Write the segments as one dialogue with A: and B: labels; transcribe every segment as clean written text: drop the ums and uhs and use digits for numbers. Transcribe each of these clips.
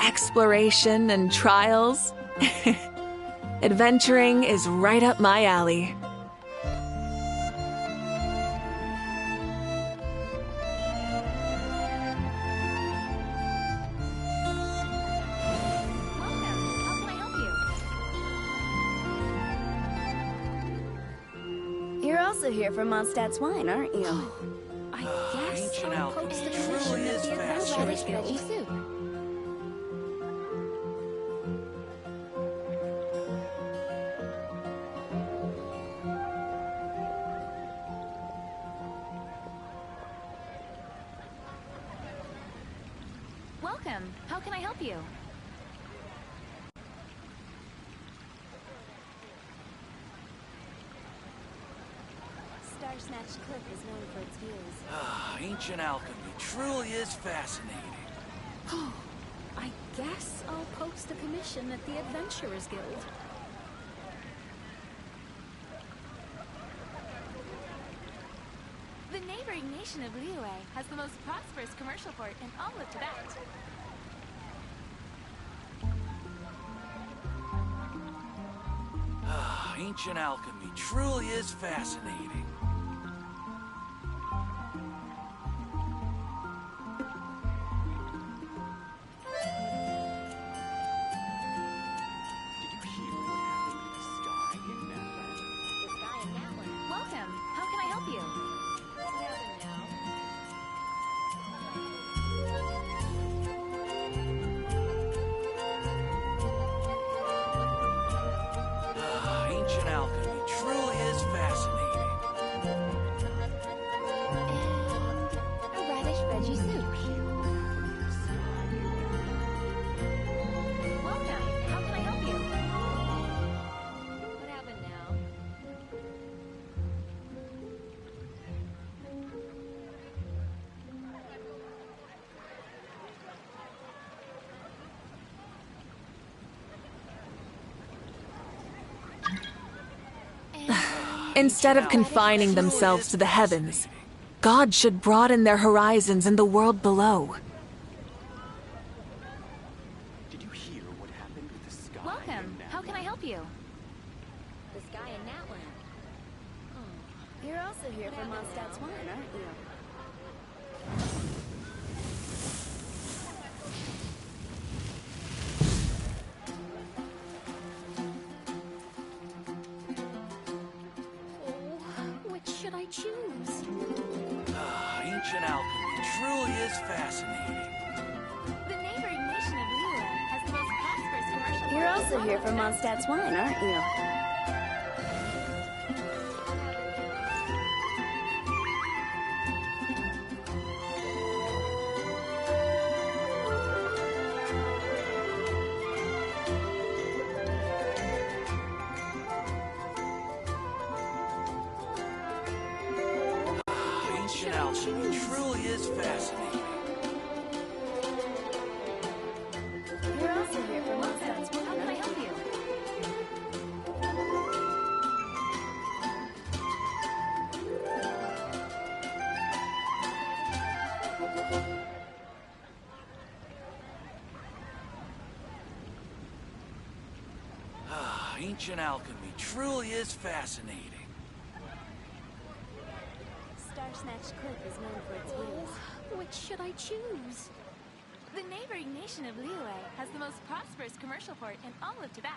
A: exploration and trials. Adventuring is right up my alley.
B: You're also here for Mondstadt's wine, aren't you?
C: I guess I'll post the commission at the Adventurers Guild. Welcome. How can I help you?
B: Snatch Cliff is known for its views.
D: Ancient alchemy truly is fascinating.
C: Oh, I guess I'll post a commission at the Adventurers Guild.
E: The neighboring nation of Liyue has the most prosperous commercial port in all of Tibet.
D: Ancient alchemy truly is fascinating.
A: Instead of confining themselves to the heavens, God should broaden their horizons in the world below.
F: Did you hear what happened with the sky?
E: Welcome. How can I help you?
B: The sky in Natland. Oh, you're also here for Mondstadt's wine, aren't you?
C: Choose.
D: Ancient alchemy truly is fascinating.
E: The neighboring nation of Liyue has the most prosperous commercial.
B: You're also here for Mondstadt's wine, aren't you?
D: Ancient alchemy truly is fascinating.
B: You're also here for Mondstadt's wine.
E: How can I help you?
D: Ancient alchemy truly is fascinating.
B: Snatch Cliff is known for its views.
C: Which should I choose?
E: The neighboring nation of Liyue has the most prosperous commercial port in all of Tibet.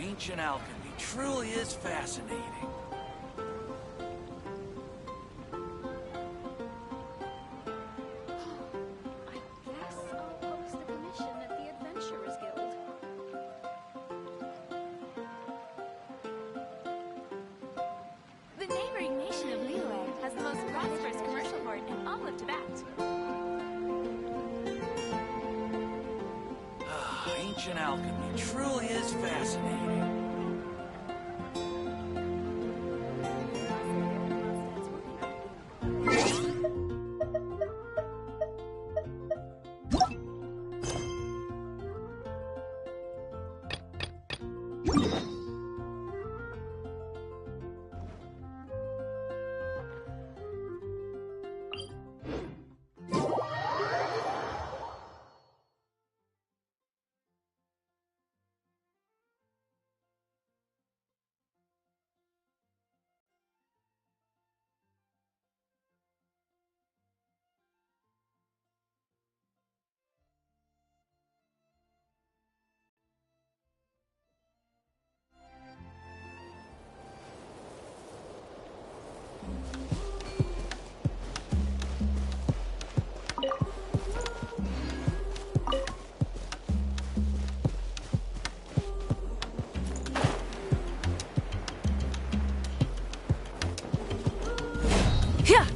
D: Ancient alchemy truly is fascinating.
E: The neighboring nation of Liyue has the most prosperous commercial port in all of Tibet.
D: Ancient alchemy truly is fascinating.
A: Yeah.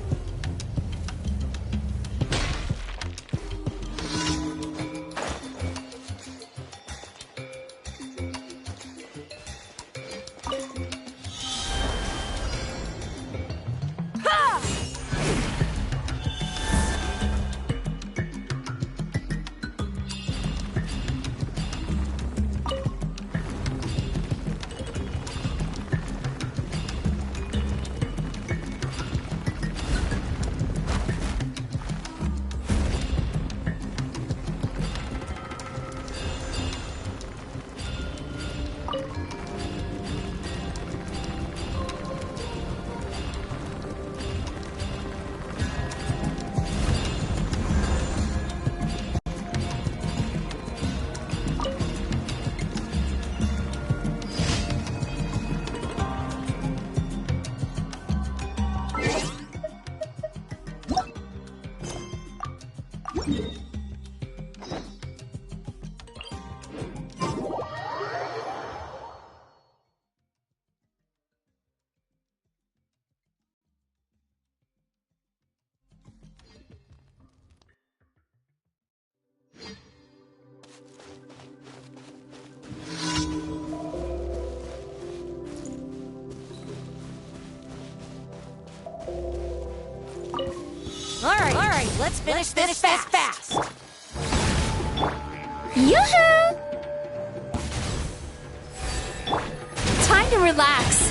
G: All right, let's finish this fast.
C: Yoo-hoo! Time to relax.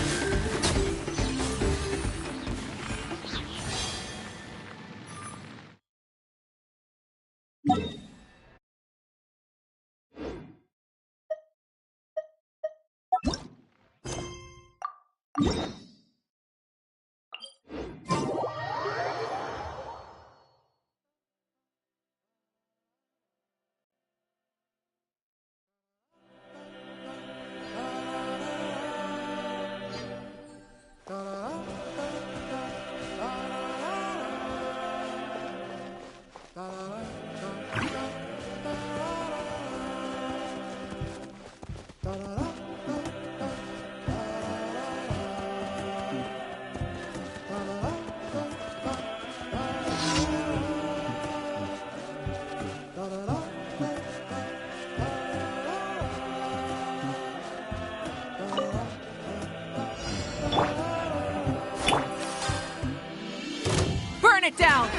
A: Burn it down!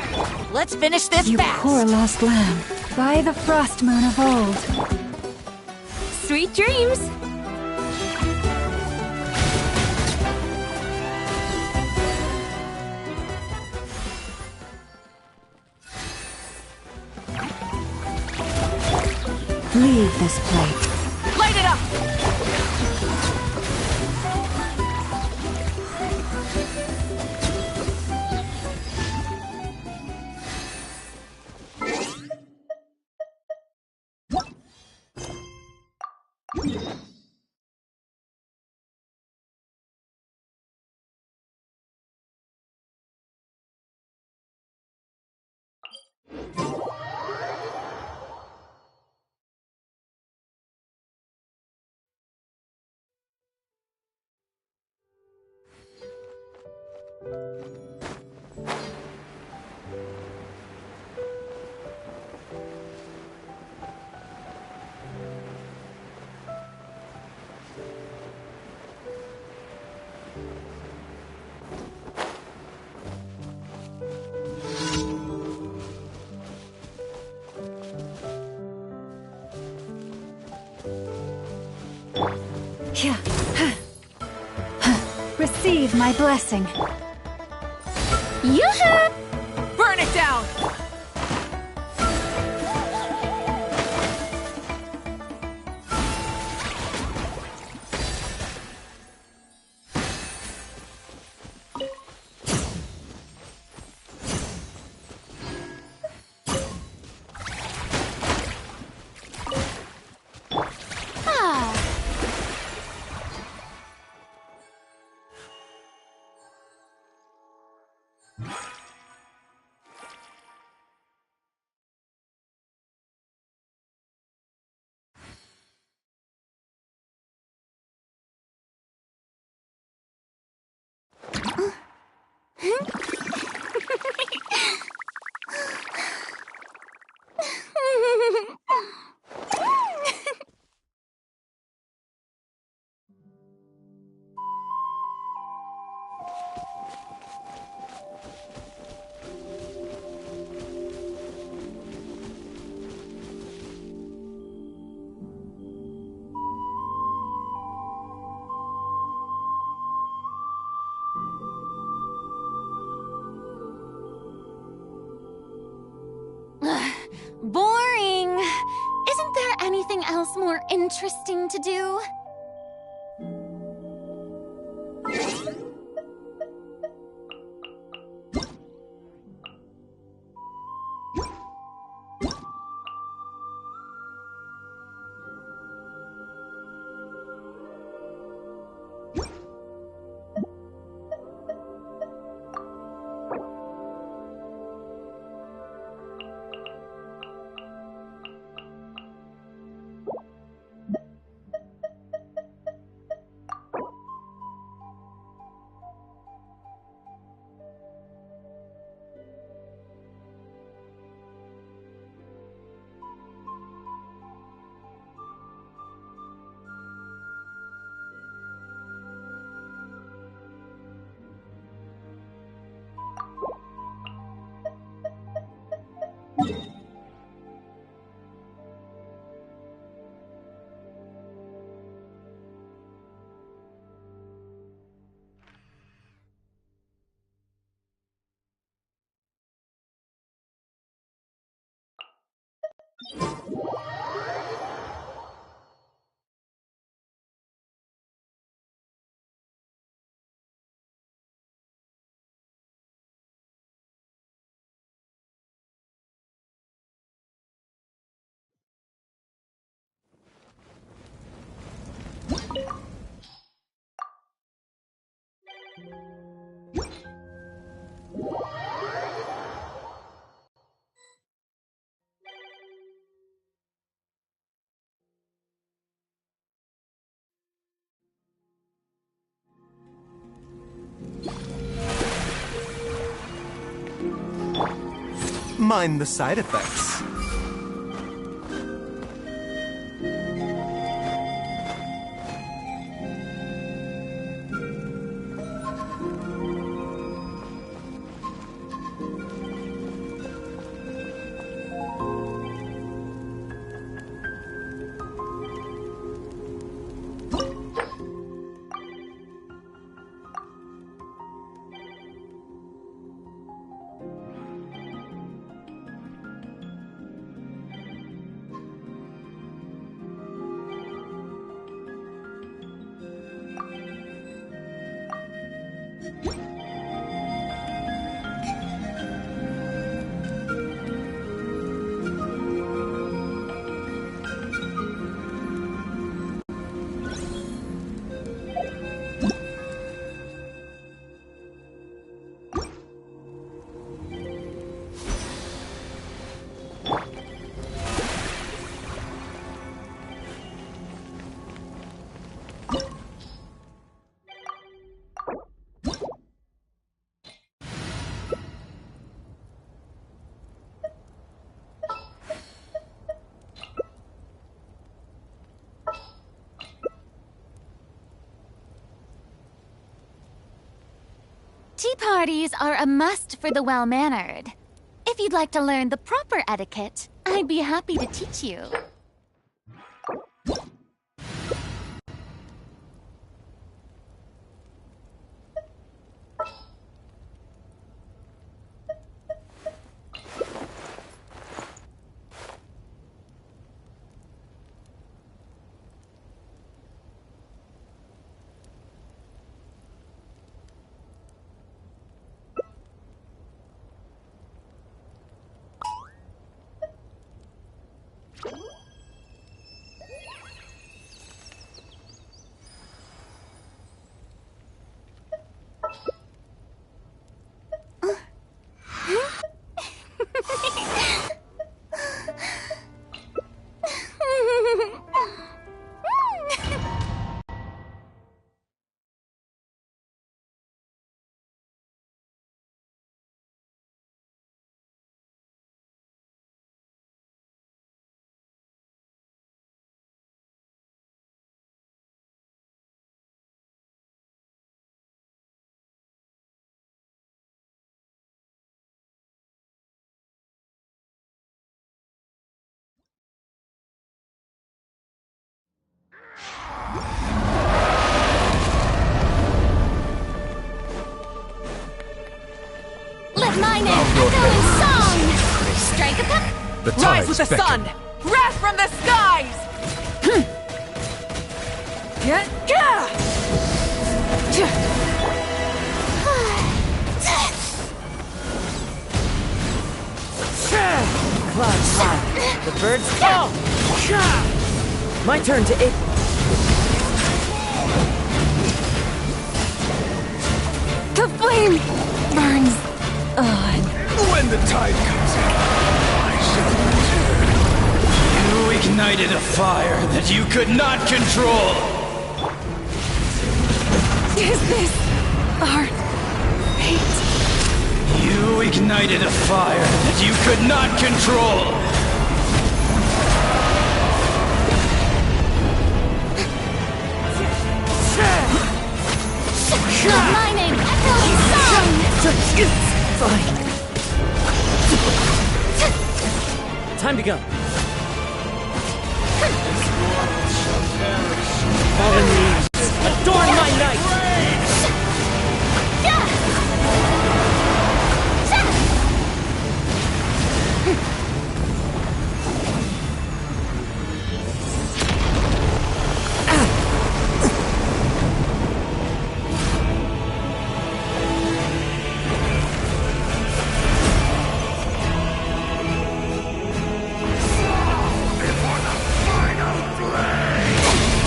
G: Let's finish this
C: You
G: fast.
C: poor lost lamb, by the frost moon of old. Sweet dreams! Leave this plate.
A: Light it up!
C: Receive my blessing. Yoo-hoo!
A: Burn it down!
B: Boring! Isn't there anything else more interesting to do?
H: Mind the side effects.
B: Tea parties are a must for the well-mannered. If you'd like to learn the proper etiquette, I'd be happy to teach you.
C: Let my name echo in song! Strike a puck!
H: The
A: Rise
H: tides
A: with the
H: beckon.
A: sun! Wrath from the skies! Yeah, yeah!
G: Clouds high. The birds fall. My turn to ape.
A: The flame burns on.
H: When the tide comes in, I shall return.
I: You ignited a fire that you could not control!
A: Is this our fate?
I: You ignited a fire that you could not control!
C: Let my name echo in song!
G: Fine. Time to go. Fallen leaves, adorn my night!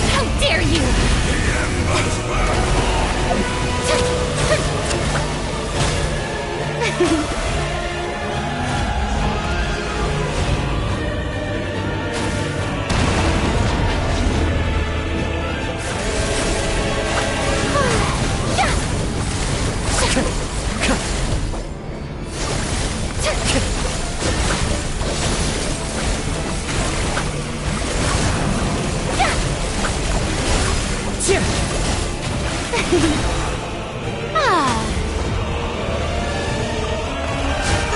C: How dare you!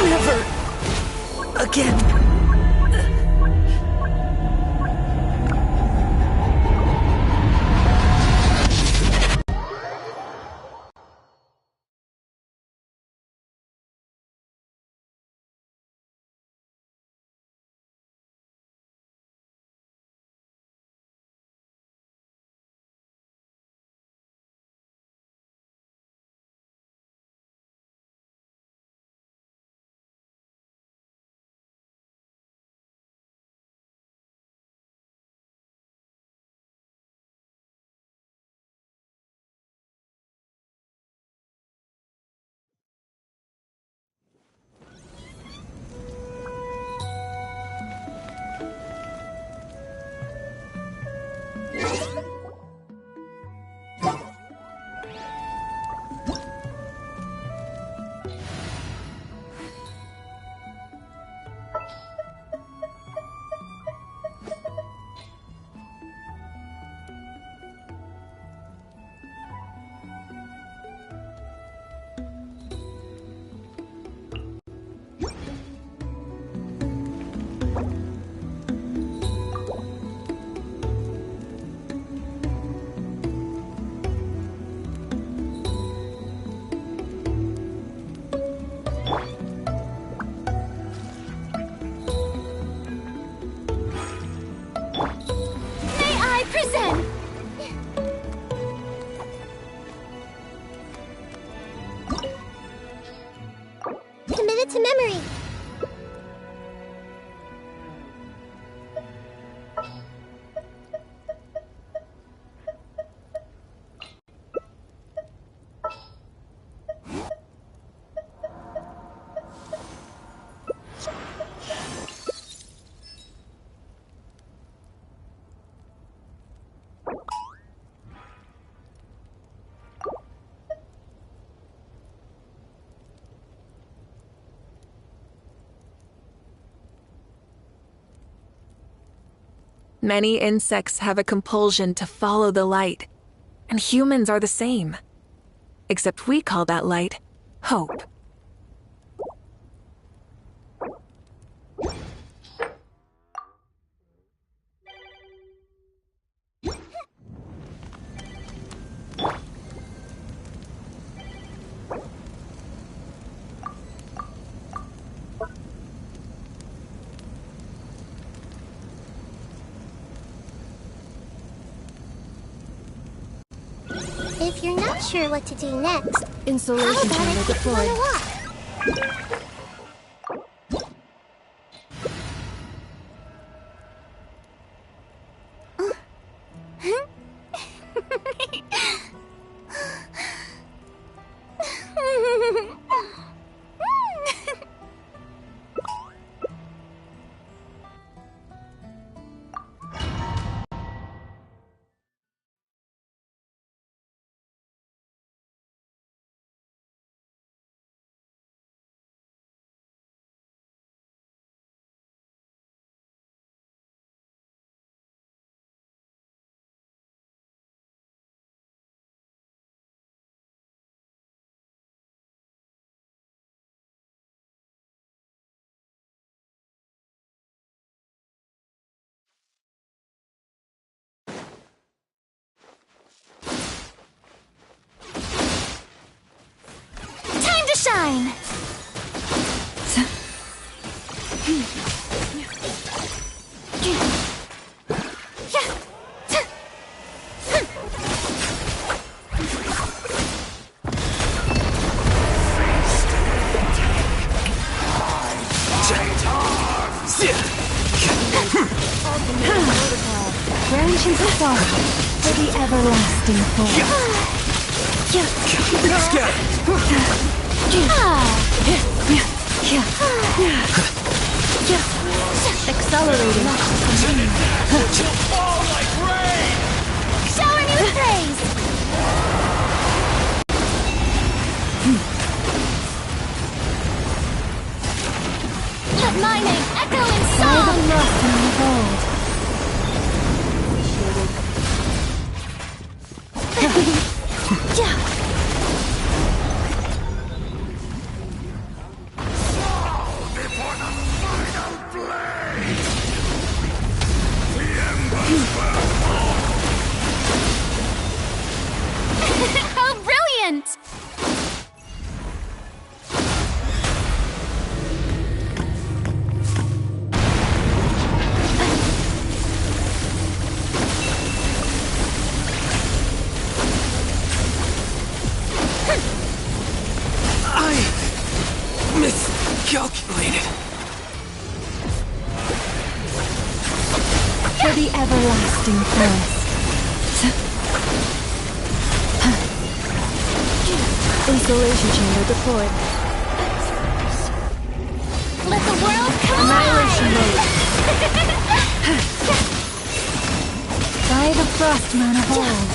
G: Never again.
A: Many insects have a compulsion to follow the light, and humans are the same. Except we call that light hope.
B: If you're not sure what to do next,
C: Insulation
B: how about
C: chamber
B: a quick
C: deployed.
B: little walk?
E: Time to shine!
C: Branch into song for the everlasting forest. Accelerating.
D: Fall like rain!
E: Shower new praise! Let my name echo in
C: By
E: song!
C: the lost and unfold.
H: Before the final blade! The embers will fall!
E: How brilliant!
D: I miscalculated.
C: For the everlasting forest. Insulation chamber deployed.
E: Let the world
C: Annihilation
E: collide!
C: By the frostman of old.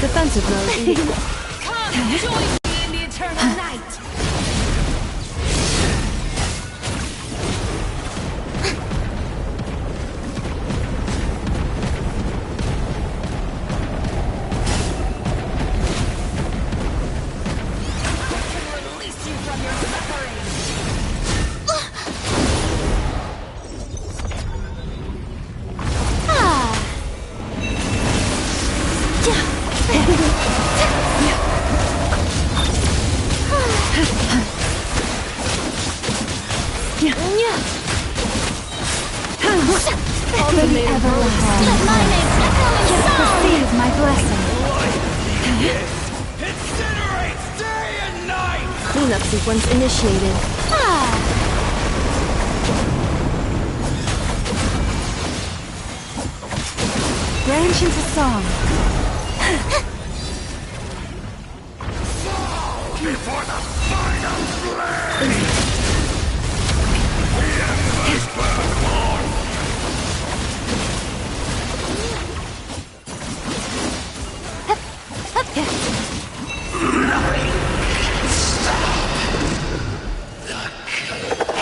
C: Defensive mode.
E: Come, join me in the eternal night! Release you from your suffering!
C: For the everlasting
E: Let my name echo in song!
C: receive my blessing.
D: Incinerates day and night!
C: Cleanup sequence initiated. Branch into song.
H: Before the final blade! The embers burn on! Nothing can stop the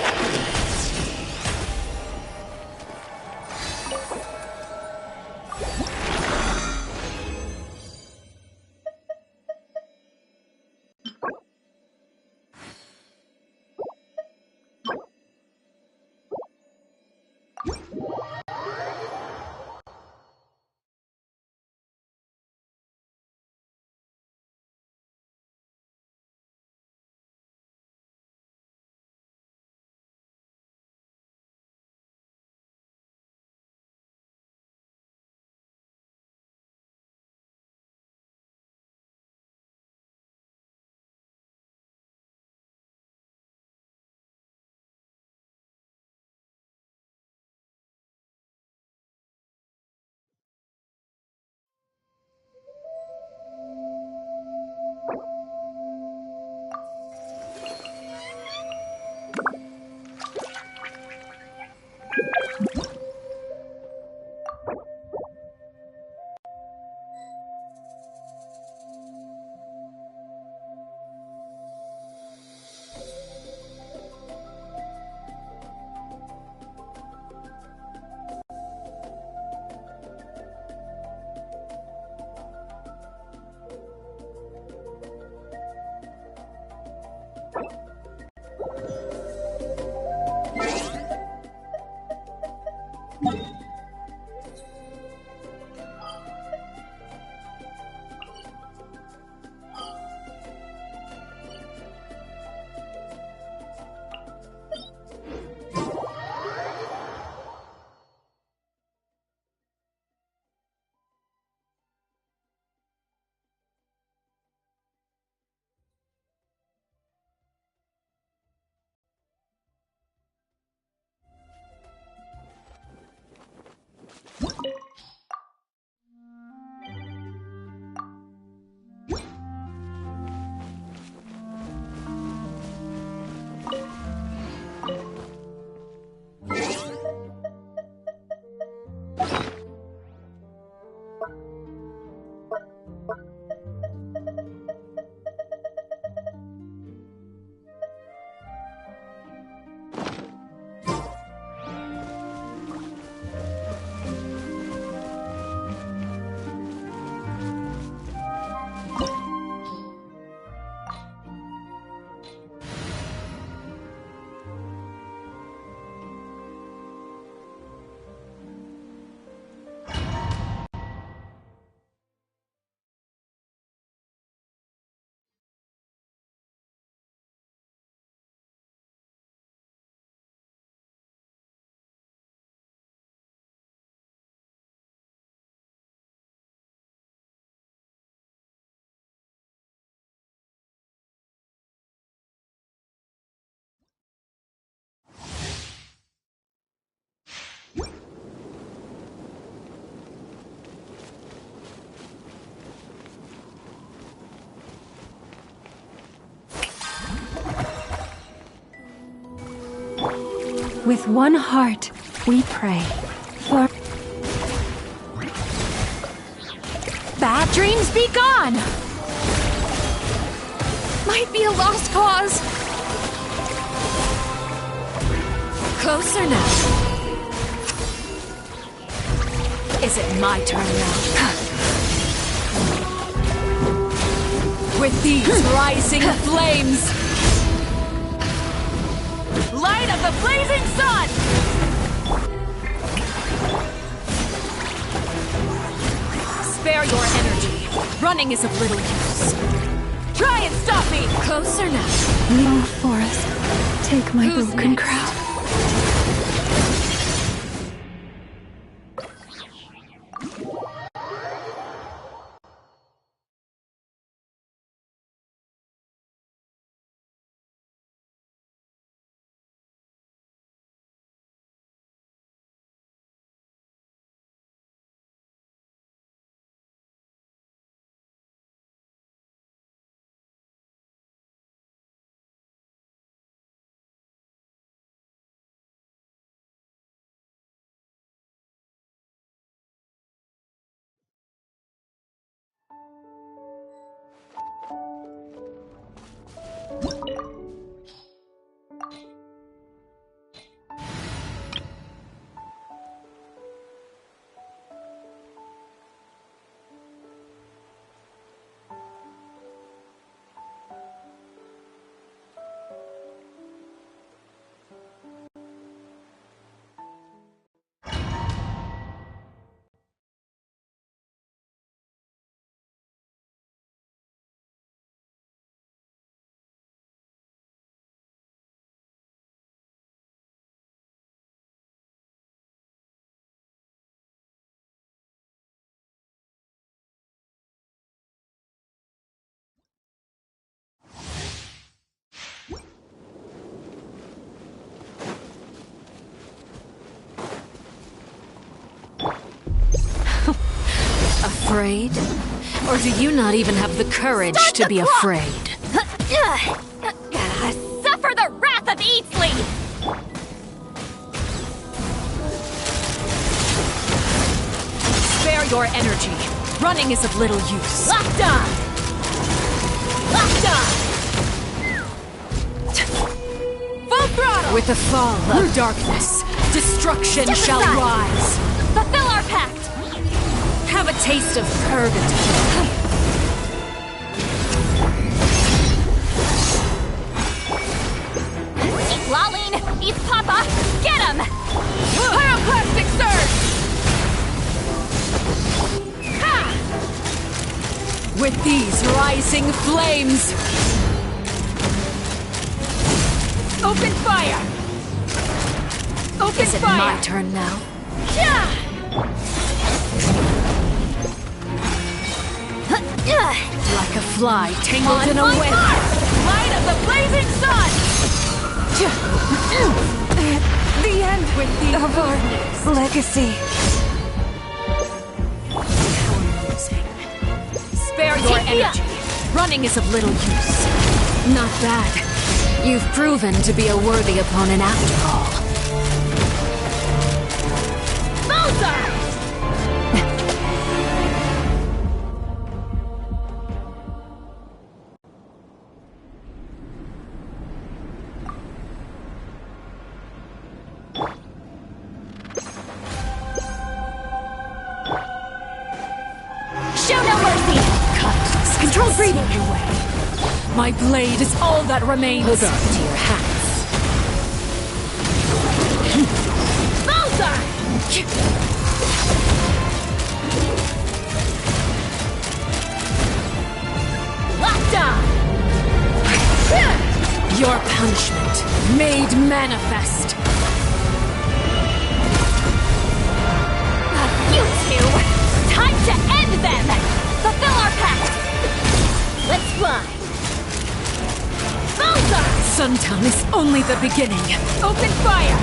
A: With one heart, we pray for... Bad dreams be gone! Might be a lost cause. Closer now. Is it my turn now? With these rising flames! Light of the blazing sun! Spare your energy. Running is of little use. Try and stop me! Closer now.
J: No, Forest. Take my broken crown.
C: afraid? Or do you not even have the courage to be afraid?
E: Suffer the wrath of Eatsley!
C: Spare your energy. Running is of little use.
E: Locked on! Locked on! Full throttle!
C: With the fall of darkness, destruction
E: Step
C: shall
E: aside.
C: rise.
E: Fulfill our pact!
C: Have a taste of purgatory.
E: Eat Laline! Eat Papa! Get him! Pyroclastic surge! Ha!
C: With these rising flames,
E: Open fire! Open
C: is it
E: fire!
C: my turn now?
E: Yeah!
C: Like a fly tangled
E: On
C: in a
E: my
C: web.
E: mark! Light of the blazing sun!
A: The end
C: With the
A: of our legacy.
C: Spare your energy. Running is of little use. Not bad. You've proven to be a worthy opponent after all.
E: Bullseye! Show no mercy!
C: Cut. Control breathing your way. My blade is all that remains. Hold on to your hats.
E: Bullseye! Locked on!
C: Your punishment made manifest.
E: You two! Time to end them! Fulfill our pact! Let's fly! Bullseye!
C: Suntown is only the beginning.
E: Open fire!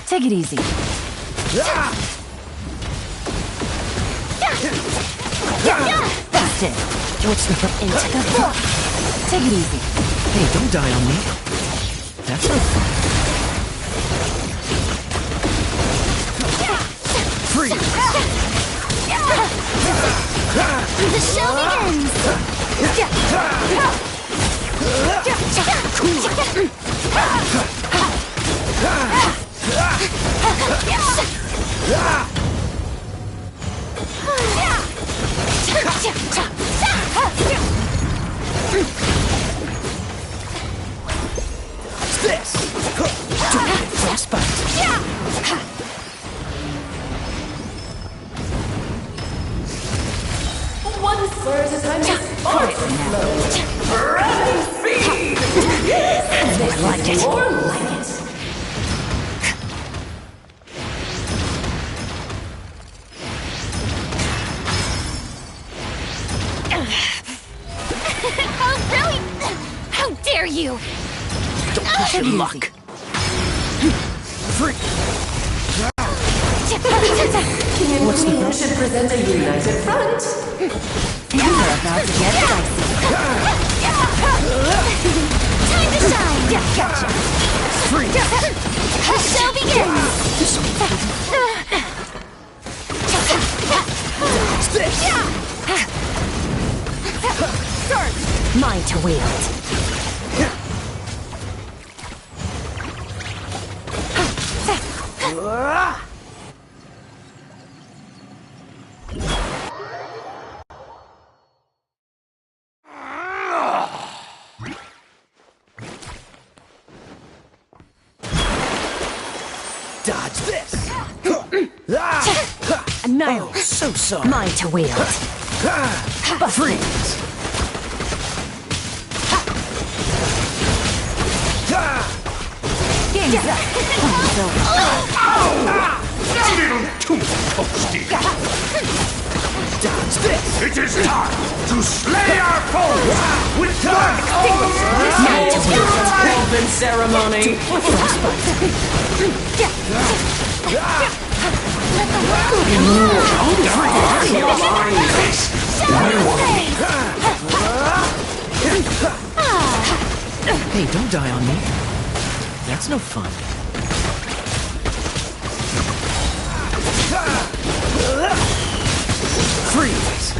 C: Take it easy. That's it. Switch the foot into the floor. Take it easy.
G: Hey, don't die on me. That's not fun. Freeze!
B: The show begins!
G: This! Frostbite!
J: One slurs a time to spark running speed!
C: More like it.
J: More like it.
B: Oh, really? How dare you!
G: Don't push your luck! Free!
J: What's the should present a united front.
C: Things are about to get dicey.
B: Time to shine!
C: Gotcha.
G: Free!
B: The show begins!
G: This!
C: Mine to wield.
G: Dodge this!
C: Annihilate.
G: Oh, so sorry.
C: Mine to wield.
G: Freeze!
C: Game's up. One's over.
H: Little too toasty.
G: Dodge this!
H: It is time to slay our foes with dark
C: Mine to wield.
G: Open ceremony! Hey, don't die on me. That's no fun. Freeze!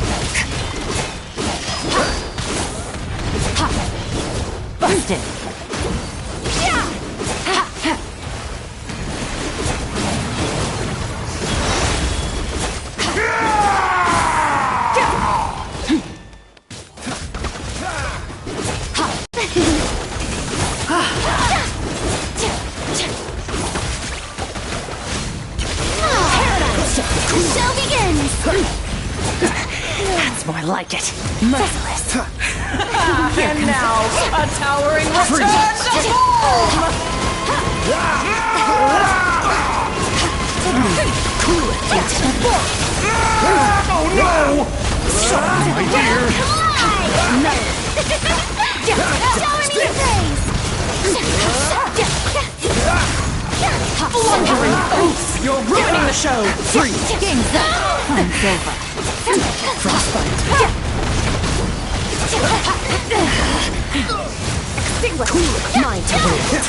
C: Busted.
B: Show begins!
C: That's more like it. Merciless.
G: And now, a towering return to form!
H: Oh no! Sorry, my dear.
B: Show me your face!
G: Blundering oath! You're ruining the show! Freeze!
C: Game's up. One's over.
G: Frostbite!
C: Extinguish. Mine to wield.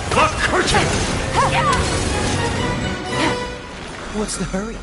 H: The curtain!
G: What's the hurry?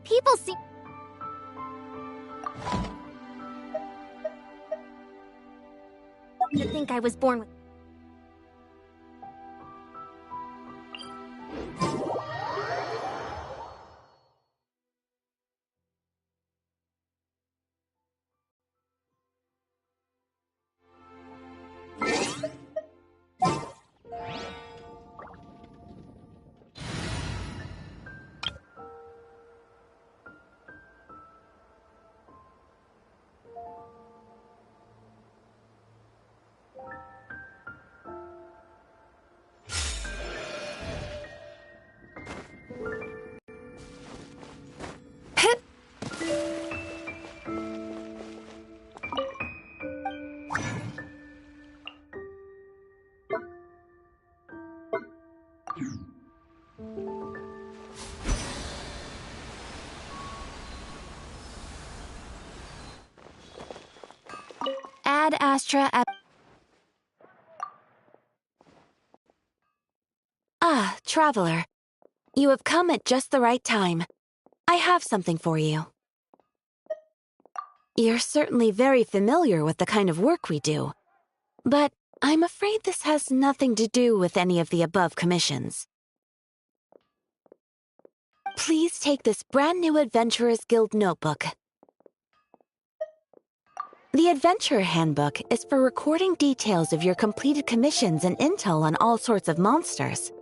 B: People see. To think I was born with. Ad Astra at.
A: Ah, traveler. You have come at just the right time. I have something for you. You're certainly very familiar with the kind of work we do, but I'm afraid this has nothing to do with any of the above commissions. Please take this brand new Adventurers Guild notebook.
K: The Adventurer Handbook is for recording details of your completed commissions and intel on all sorts of monsters.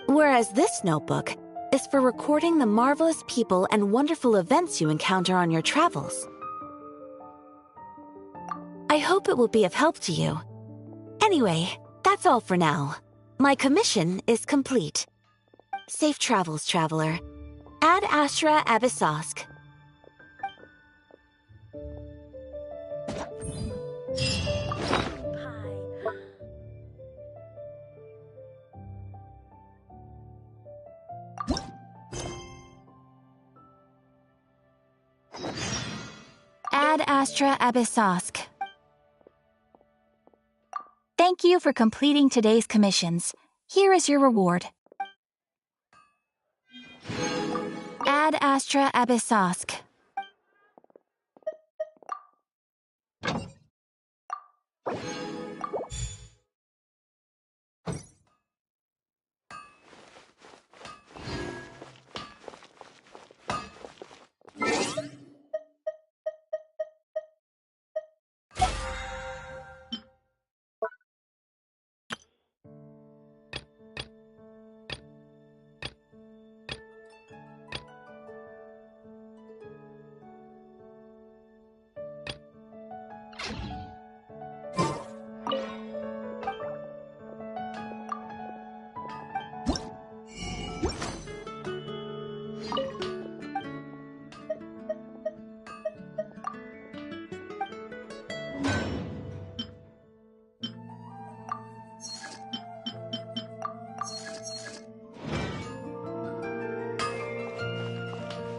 K: Whereas this notebook is for recording the marvelous people and wonderful events you encounter on your travels. I hope it will be of help to you. Anyway, that's all for now. My commission is complete. Safe travels, traveler. Ad Astra Abyssosk.
B: Ad Astra Abyssosk. Thank you for completing today's commissions. Here is your reward. Ad Astra Abyssosk.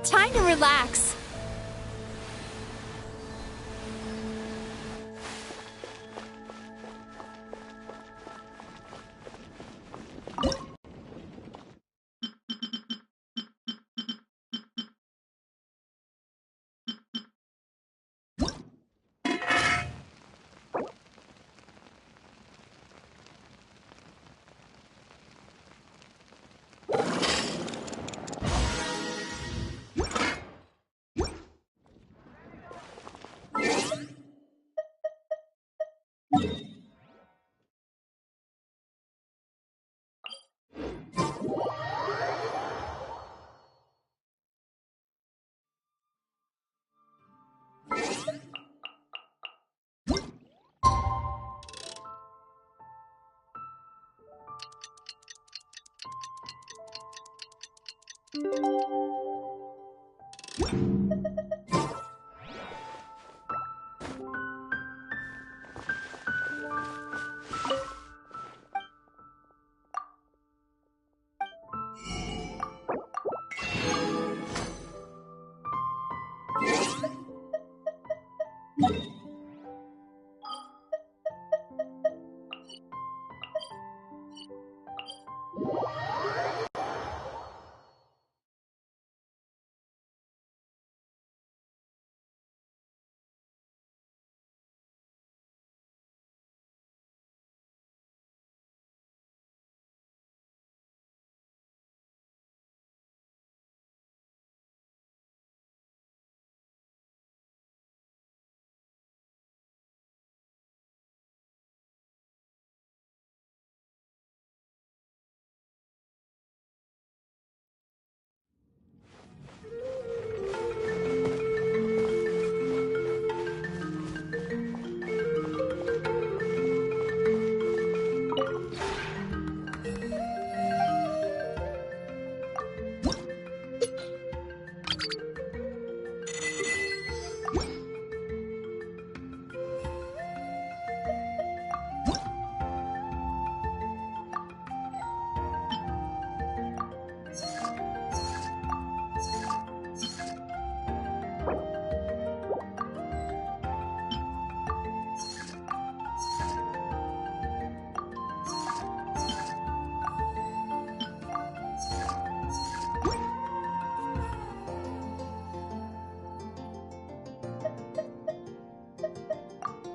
E: Time to relax.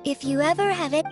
B: If you ever have it.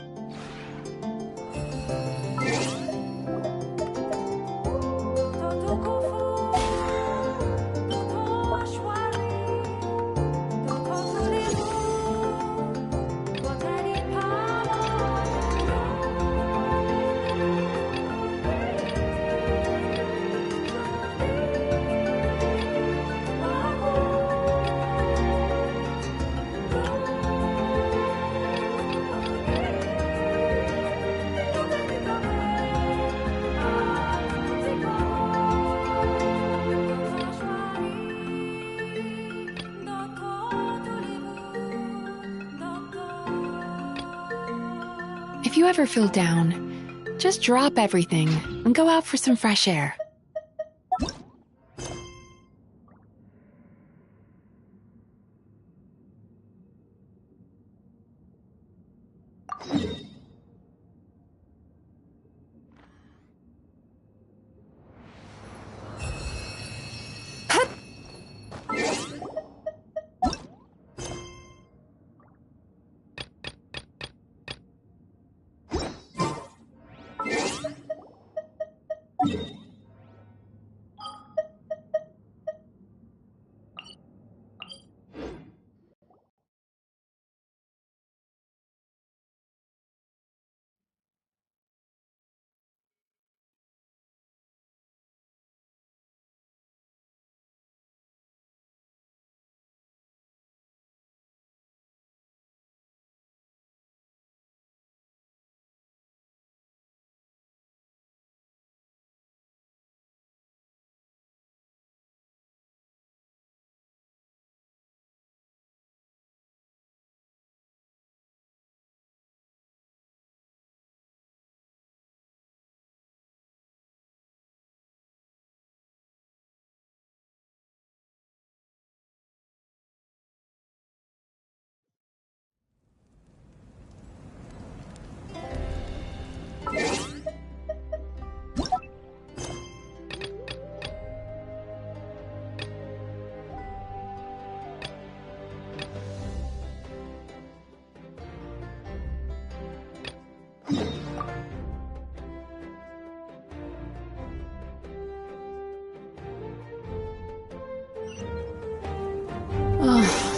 C: If you ever feel down, just drop everything and go out for some fresh air.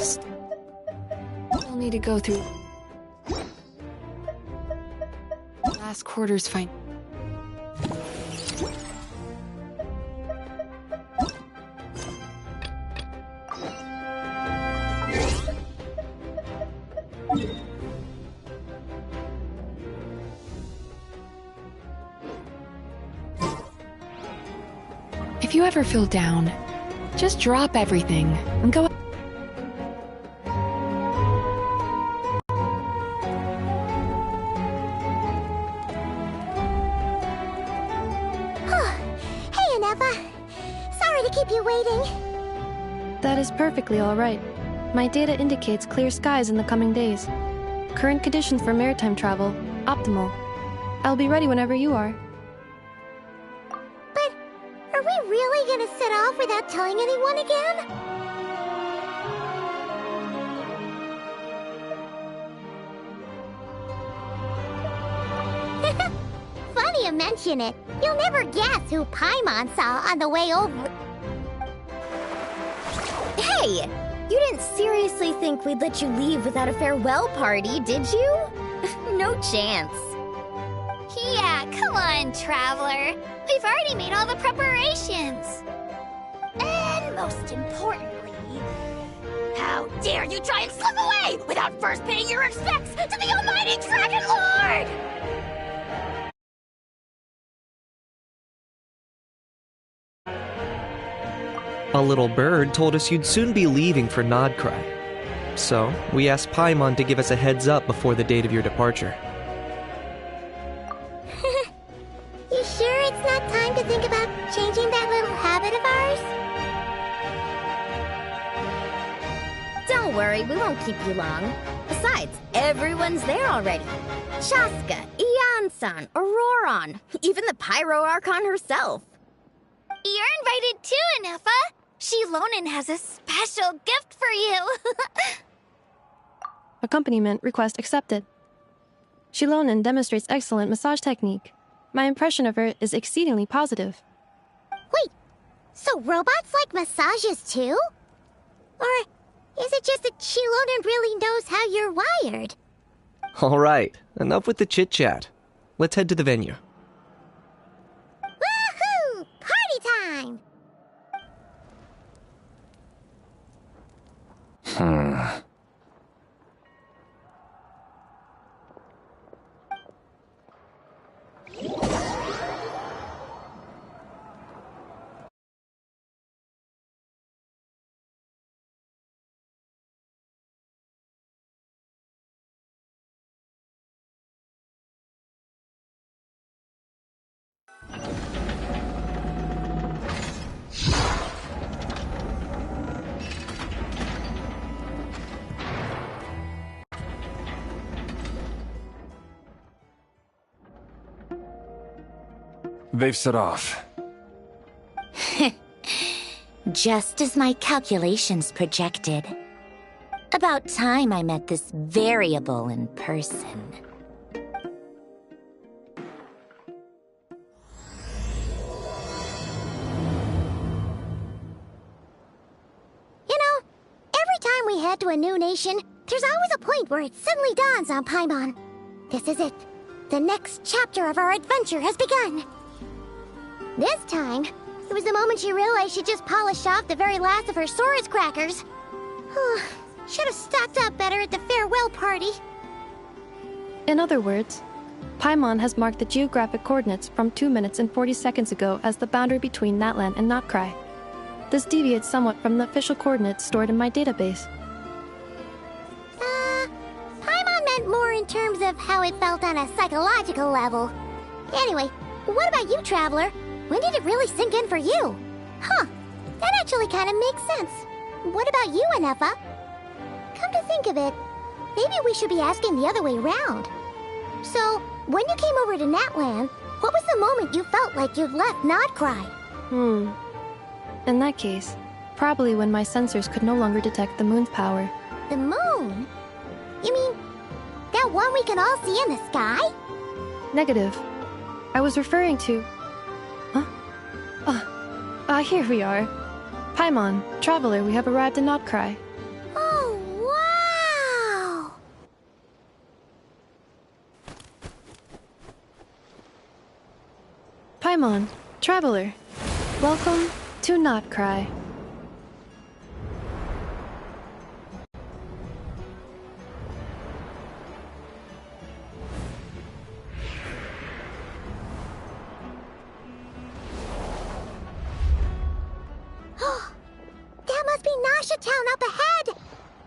C: Still need to go through last quarter's fight. If you ever feel down, just drop everything and go.
B: Hey, Anefa. Sorry to keep you waiting.
L: That is perfectly all right. My data indicates clear skies in the coming days. Current conditions for maritime travel, optimal. I'll be ready whenever you are.
B: But are we really gonna set off without telling anyone again? Funny you mention it. You'll never guess who Paimon saw on the way over. Hey! You didn't seriously think we'd let you leave without a farewell party, did you? No chance.
E: Yeah, come on, Traveler. We've already made all the preparations. And most importantly, how dare you try and slip away without first paying your respects to the almighty Dragon Lord!
M: A little bird told us you'd soon be leaving for Nodcry. So, we asked Paimon to give us a heads up before the date of your departure.
B: You sure it's not time to think about changing that little habit of ours? Don't worry, we won't keep you long. Besides, everyone's there already. Shaska, Ian-san, Auroron, even the Pyro Archon herself.
E: You're invited too, Anefa. Shilonen has a special gift for you.
L: Accompaniment request accepted. Shilonen demonstrates excellent massage technique. My impression of her is exceedingly positive.
B: Wait, so robots like massages too? Or is it just that Shilonen really knows how you're wired?
M: Alright, enough with the chit-chat. Let's head to the venue.
B: Woohoo! Party time!
H: They've set off.
B: Just as my calculations projected. About time I met this variable in person.
E: You know, every time we head to a new nation, there's always a point where it suddenly dawns on Paimon. This is it. The next chapter of our adventure has begun. This time, it was the moment she realized she just polished off the very last of her Sora's crackers. Should have stocked up better at the farewell party.
L: In other words, Paimon has marked the geographic coordinates from 2 minutes and 40 seconds ago as the boundary between Natlan and Notcry. This deviates somewhat from the official coordinates stored in my database.
E: Paimon meant more in terms of how it felt on a psychological level. Anyway, what about you, Traveler? When did it really sink in for you? Huh, that actually kind of makes sense. What about you, Anefa? Come to think of it, maybe we should be asking the other way around. So, when you came over to Natlan, what was the moment you felt like you'd left Notcry?
L: In that case, probably when my sensors could no longer detect the moon's power.
E: The moon? You mean, that one we can all see in the sky?
L: Negative. I was referring to... Here we are. Paimon, Traveler, we have arrived in Notcry.
E: Oh, wow!
L: Paimon, Traveler, welcome to Notcry.
E: That must be Nasha Town up ahead!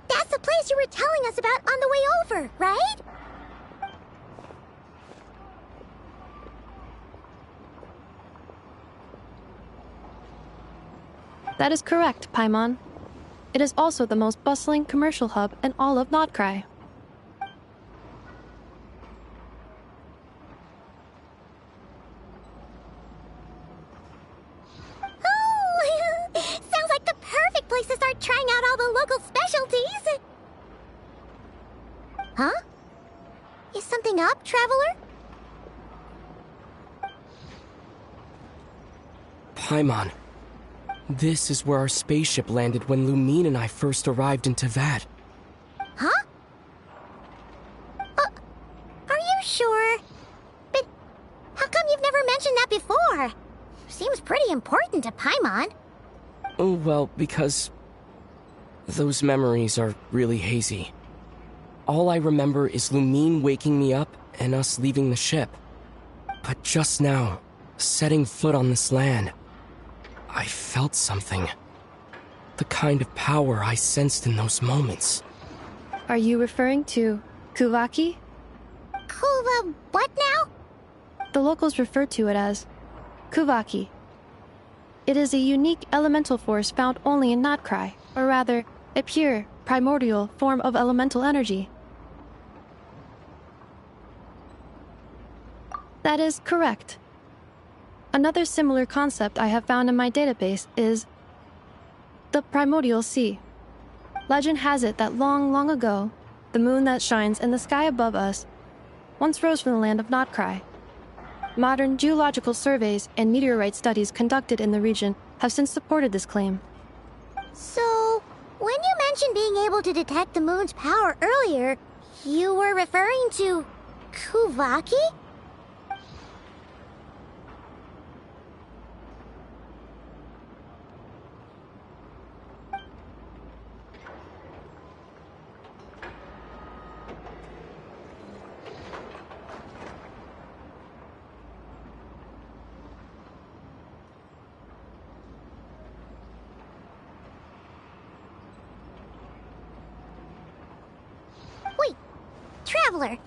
E: That's the place you were telling us about on the way over, right?
L: That is correct, Paimon. It is also the most bustling commercial hub in all of Notcry.
E: Sounds like the perfect place to start trying out all the local specialties! Huh? Is something up, Traveler?
N: Paimon, this is where our spaceship landed when Lumine and I first arrived in Teyvat.
E: Huh? Are you sure? But how come you've never mentioned that before? Seems pretty important to Paimon.
N: Oh, well, because those memories are really hazy. All I remember is Lumine waking me up and us leaving the ship. But just now, setting foot on this land, I felt something. The kind of power I sensed in those moments.
L: Are you referring to Kuvaki?
E: What now?
L: The locals refer to it as Kuvaki. It is a unique elemental force found only in Notcry, or rather, a pure, primordial form of elemental energy. That is correct. Another similar concept I have found in my database is the primordial sea. Legend has it that long, long ago, the moon that shines in the sky above us once rose from the land of Notcry. Modern geological surveys and meteorite studies conducted in the region have since supported this claim.
E: So, when you mentioned being able to detect the moon's power earlier, you were referring to Kuvaki? Traveler,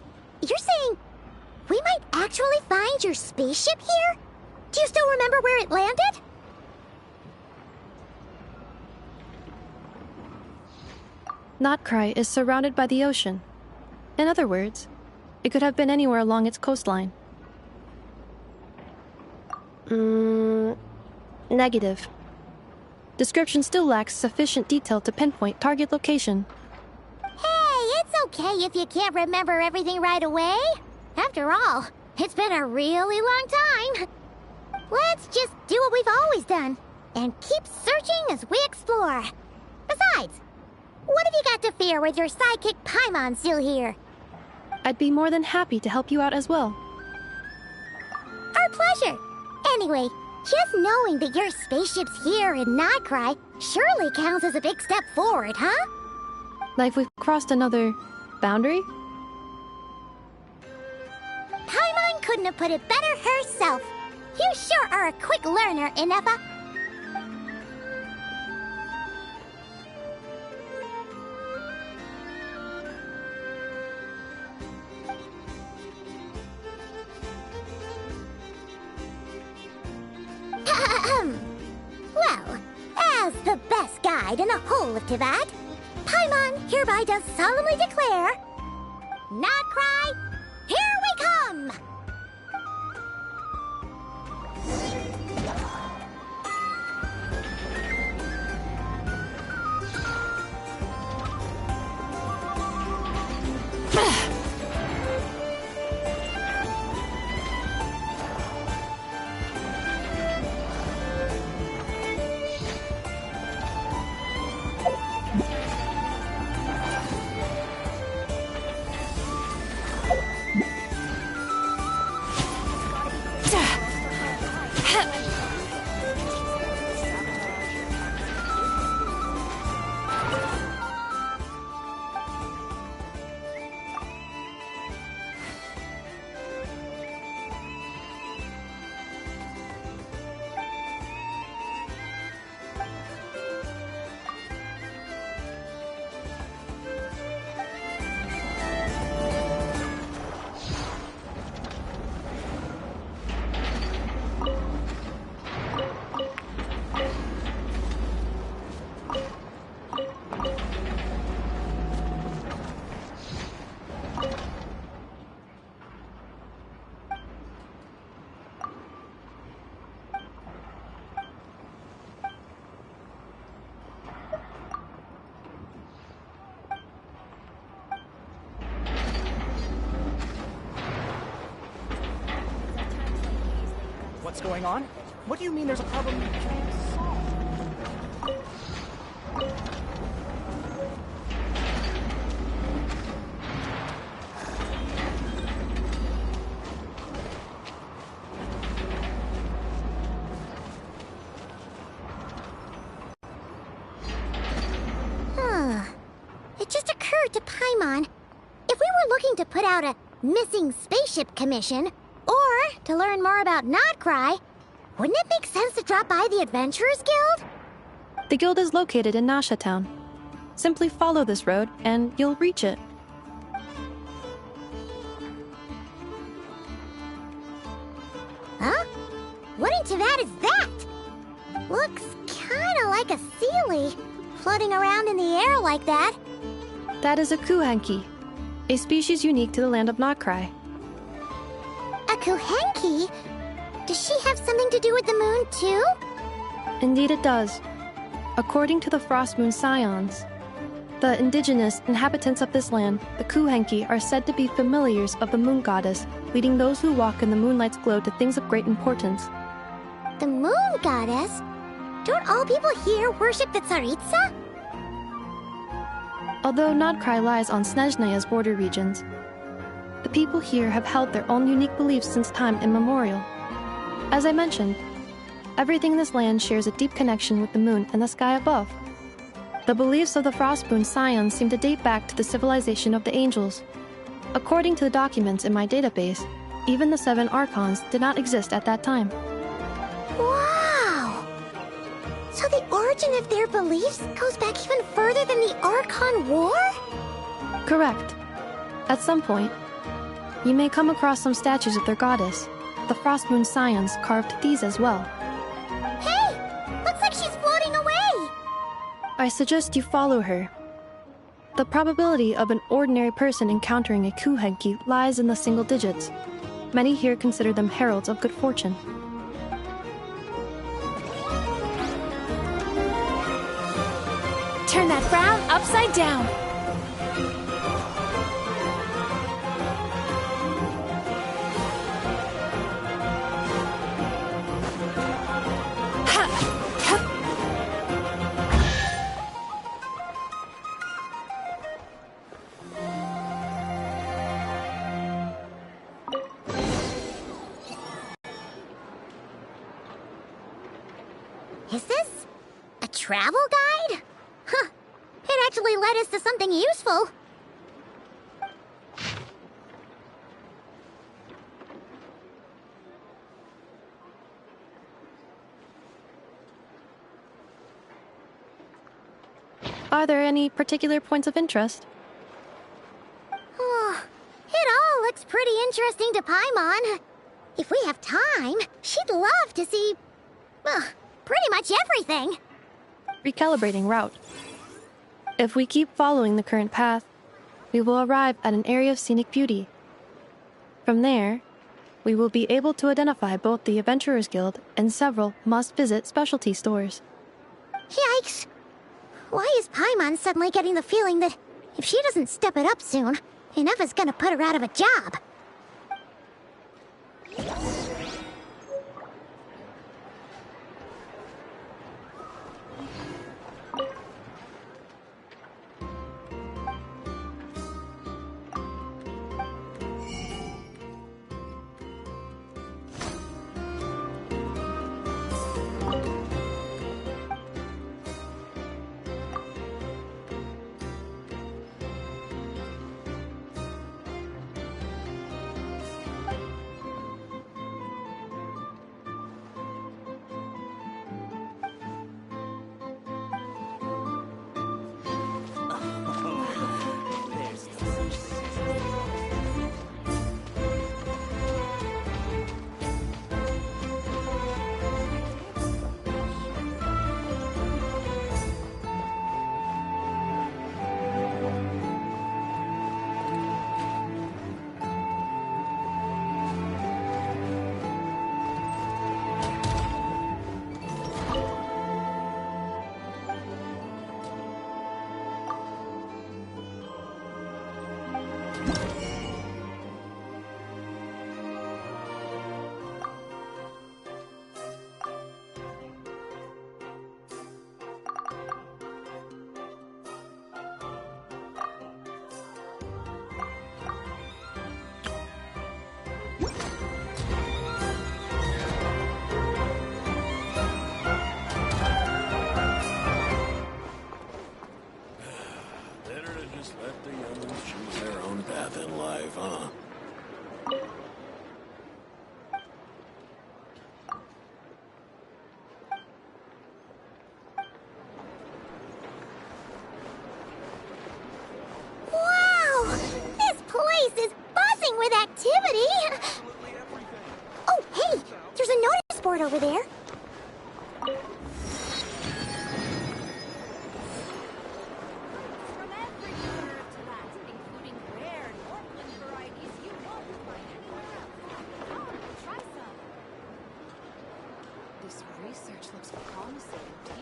E: you're saying we might actually find your spaceship here? Do you still remember where it landed?
L: Notcry is surrounded by the ocean. In other words, it could have been anywhere along its coastline. Negative. Description still lacks sufficient detail to pinpoint target location.
E: Hey, it's okay if you can't remember everything right away. After all, it's been a really long time. Let's just do what we've always done, and keep searching as we explore. Besides, what have you got to fear with your sidekick Paimon still here?
L: I'd be more than happy to help you out as well.
E: Our pleasure. Anyway, just knowing that your spaceship's here in Nightcry surely counts as a big step forward, huh?
L: Like we've crossed another boundary?
E: Paimon couldn't have put it better herself. You sure are a quick learner, Inepa. Well, as the best guide in the whole of Teyvat, Paimon hereby does solemnly declare, Nightcry, here we come!
F: What's going on? What do you mean there's a problem you can't solve?
E: It just occurred to Paimon, if we were looking to put out a missing spaceship commission, or to learn more about Nightcry, wouldn't it make sense to drop by the Adventurers Guild?
L: The guild is located in Nasha Town. Simply follow this road, and you'll reach it.
E: Huh? What in Teyvat is that? Looks kinda like a Seelie, floating around in the air like that.
L: That is a Kuhenki, a species unique to the land of Nightcry.
E: A Kuhenki? Does she have something to do with the moon, too?
L: Indeed it does. According to the Frost Moon Scions, the indigenous inhabitants of this land, the Kuhenki, are said to be familiars of the moon goddess, leading those who walk in the moonlight's glow to things of great importance.
E: The moon goddess? Don't all people here worship the Tsaritsa?
L: Although Nightcry lies on Snezhnaya's border regions, the people here have held their own unique beliefs since time immemorial. As I mentioned, everything in this land shares a deep connection with the moon and the sky above. The beliefs of the Frostmoon Scions seem to date back to the civilization of the angels. According to the documents in my database, even the 7 Archons did not exist at that time.
E: Wow! So the origin of their beliefs goes back even further than the Archon War?
L: Correct. At some point, you may come across some statues of their goddess. The Frostmoon Scions carved these as well.
E: Hey! Looks like she's floating away!
L: I suggest you follow her. The probability of an ordinary person encountering a Kuhenki lies in the single digits. Many here consider them heralds of good fortune.
A: Turn that frown upside down.
B: Is this a travel guide? Huh. It actually led us to something useful.
L: Are there any particular points of interest?
B: Oh, it all looks pretty interesting to Paimon. If we have time, she'd love to see, well, pretty much everything.
L: Recalibrating route. If we keep following the current path, we will arrive at an area of scenic beauty. From there, we will be able to identify both the Adventurers Guild and several must-visit specialty stores.
B: Yikes! Why is Paimon suddenly getting the feeling that if she doesn't step it up soon, Ineva's gonna put her out of a job? Oh, hey! There's a notice board over there.
C: This research looks promising indeed.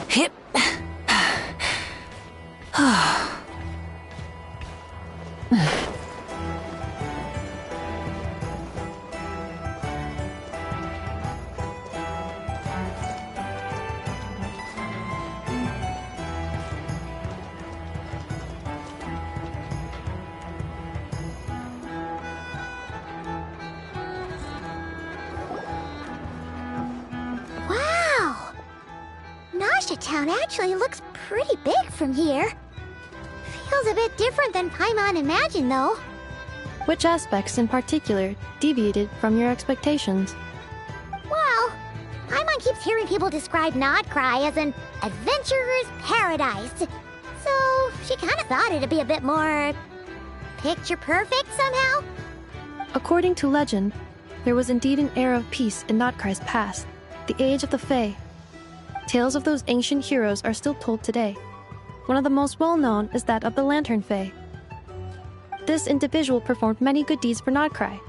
A: Hip.
B: Wow! Nasha Town actually looks pretty big from here. Feels a bit different than Paimon imagined, though.
L: Which aspects in particular deviated from your expectations?
B: Well, Paimon keeps hearing people describe Nodcry as an adventurer's paradise. So, she kind of thought it'd be a bit more picture perfect somehow?
L: According to legend, there was indeed an era of peace in Notcry's past, the Age of the Fae. Tales of those ancient heroes are still told today. One of the most well-known is that of the Lantern Fae. This individual performed many good deeds for Notcry.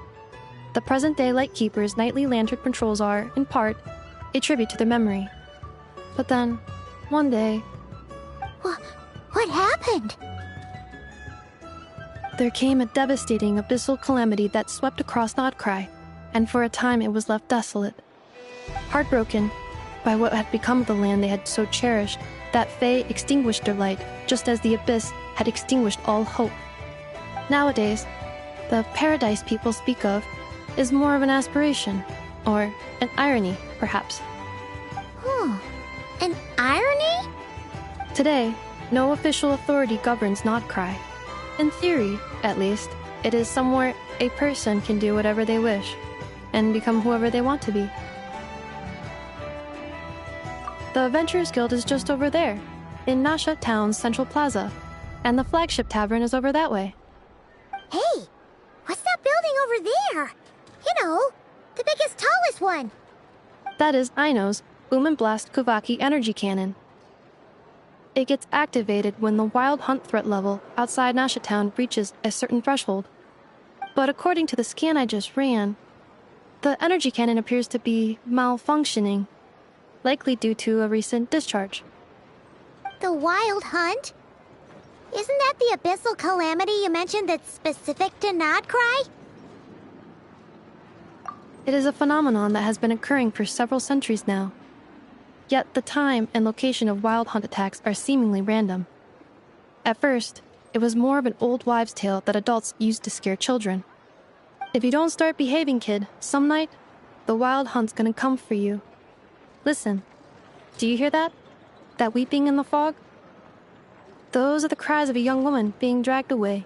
L: The present-day Lightkeeper's nightly lantern patrols are, in part, a tribute to their memory. But then, one day...
B: What happened?
L: There came a devastating abyssal calamity that swept across Notcry, and for a time it was left desolate. Heartbroken by what had become of the land they had so cherished, that Fae extinguished their light, just as the abyss had extinguished all hope. Nowadays, the paradise people speak of is more of an aspiration, or an irony, perhaps.
B: An irony?
L: Today, no official authority governs Notcry. In theory, at least, it is somewhere a person can do whatever they wish, and become whoever they want to be. The Adventurers Guild is just over there, in Nasha Town's Central Plaza, and the flagship tavern is over that way.
B: Hey, what's that building over there? You know, the biggest, tallest one.
L: That is Aino's Boom and Blast Kuvaki energy cannon. It gets activated when the wild hunt threat level outside Nasha Town reaches a certain threshold. But according to the scan I just ran, the energy cannon appears to be malfunctioning, likely due to a recent discharge.
B: The wild hunt? Isn't that the abyssal calamity you mentioned that's specific to Notcry?
L: It is a phenomenon that has been occurring for several centuries now. Yet the time and location of wild hunt attacks are seemingly random. At first, it was more of an old wives' tale that adults used to scare children. If you don't start behaving, kid, some night, the wild hunt's gonna come for you. Listen, do you hear that? That weeping in the fog? Those are the cries of a young woman being dragged away.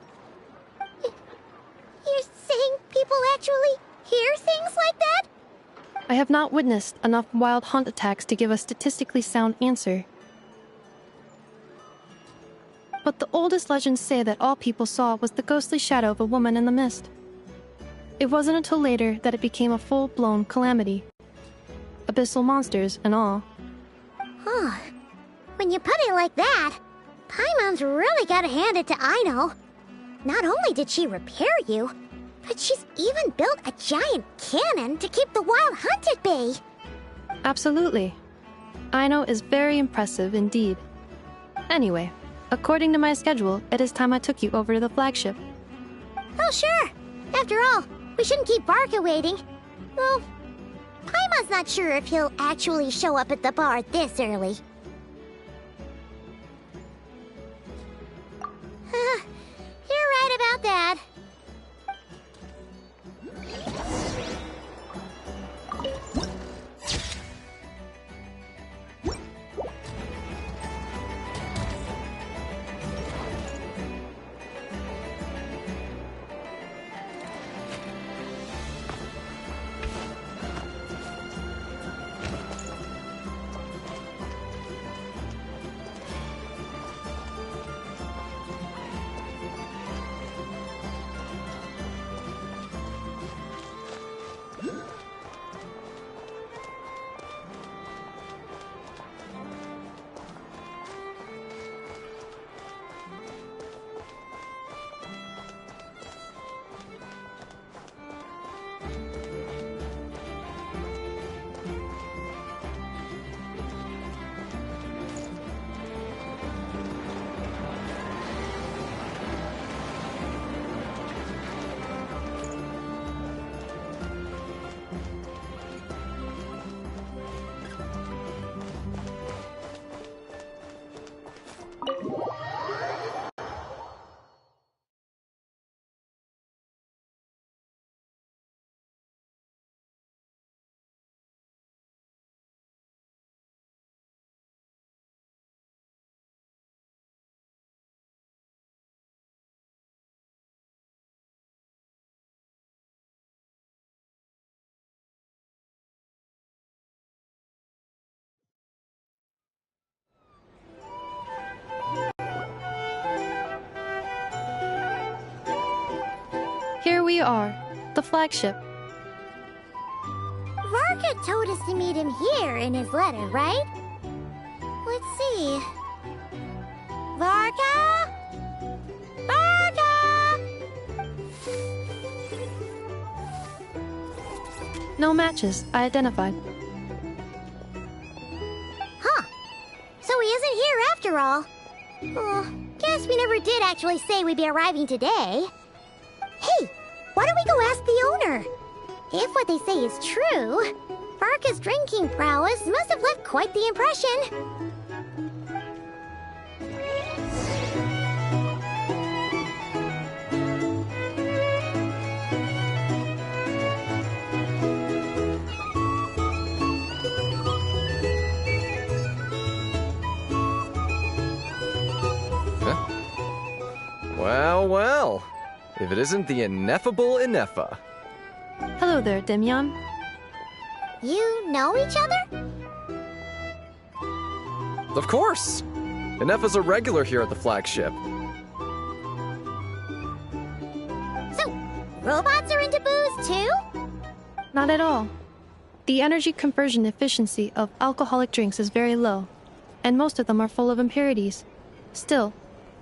B: You're saying people actually hear things like that?
L: I have not witnessed enough wild hunt attacks to give a statistically sound answer. But the oldest legends say that all people saw was the ghostly shadow of a woman in the mist. It wasn't until later that it became a full-blown calamity. Abyssal monsters and all.
B: Huh. When you put it like that, Paimon's really gotta hand it to Aino. Not only did she repair you, but she's even built a giant cannon to keep the wild hunt at bay.
L: Absolutely. Aino is very impressive indeed. Anyway, according to my schedule, it is time I took you over to the flagship.
B: Oh, sure. After all, we shouldn't keep Barca waiting. Well, Paimon's not sure if he'll actually show up at the bar this early. You're right about that.
L: here we are, the flagship.
B: Varka told us to meet him here in his letter, right? Let's see. Varka? Varka!
L: No matches, I identified.
B: Huh. So he isn't here after all. Oh, guess we never did actually say we'd be arriving today. Hey, why don't we go ask the owner? If what they say is true, Varka's drinking prowess must have left quite the impression.
O: Well, well. If it isn't the ineffable Ineffa.
L: Hello there, Demyon.
B: You know each other?
O: Of course! Ineffa's a regular here at the flagship.
B: So, robots are into booze too?
L: Not at all. The energy conversion efficiency of alcoholic drinks is very low, and most of them are full of impurities. Still,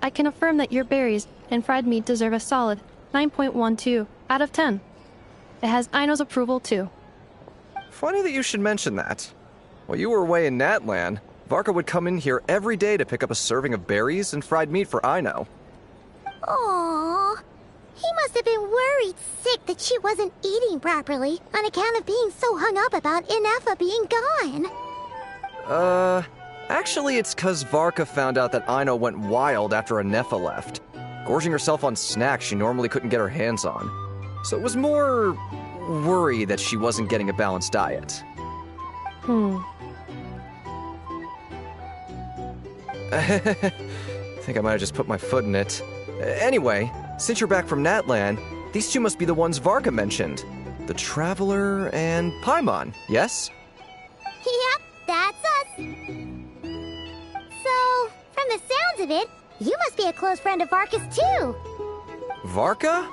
L: I can affirm that your berries and fried meat deserve a solid 9.12 out of 10. It has Aino's approval, too.
O: Funny that you should mention that. While you were away in Natlan, Varka would come in here every day to pick up a serving of berries and fried meat for Aino.
B: Aww. He must have been worried sick that she wasn't eating properly on account of being so hung up about Ineffa being gone.
O: Actually it's 'cause Varka found out that Aino went wild after Ineffa left, gorging herself on snacks she normally couldn't get her hands on. So it was more worry that she wasn't getting a balanced diet. I think I might have just put my foot in it. Anyway, since you're back from Natlan, these two must be the ones Varka mentioned. The Traveler and Paimon, yes?
B: Yep, that's us. So, from the sounds of it, you must be a close friend of Varka's too.
O: Varka?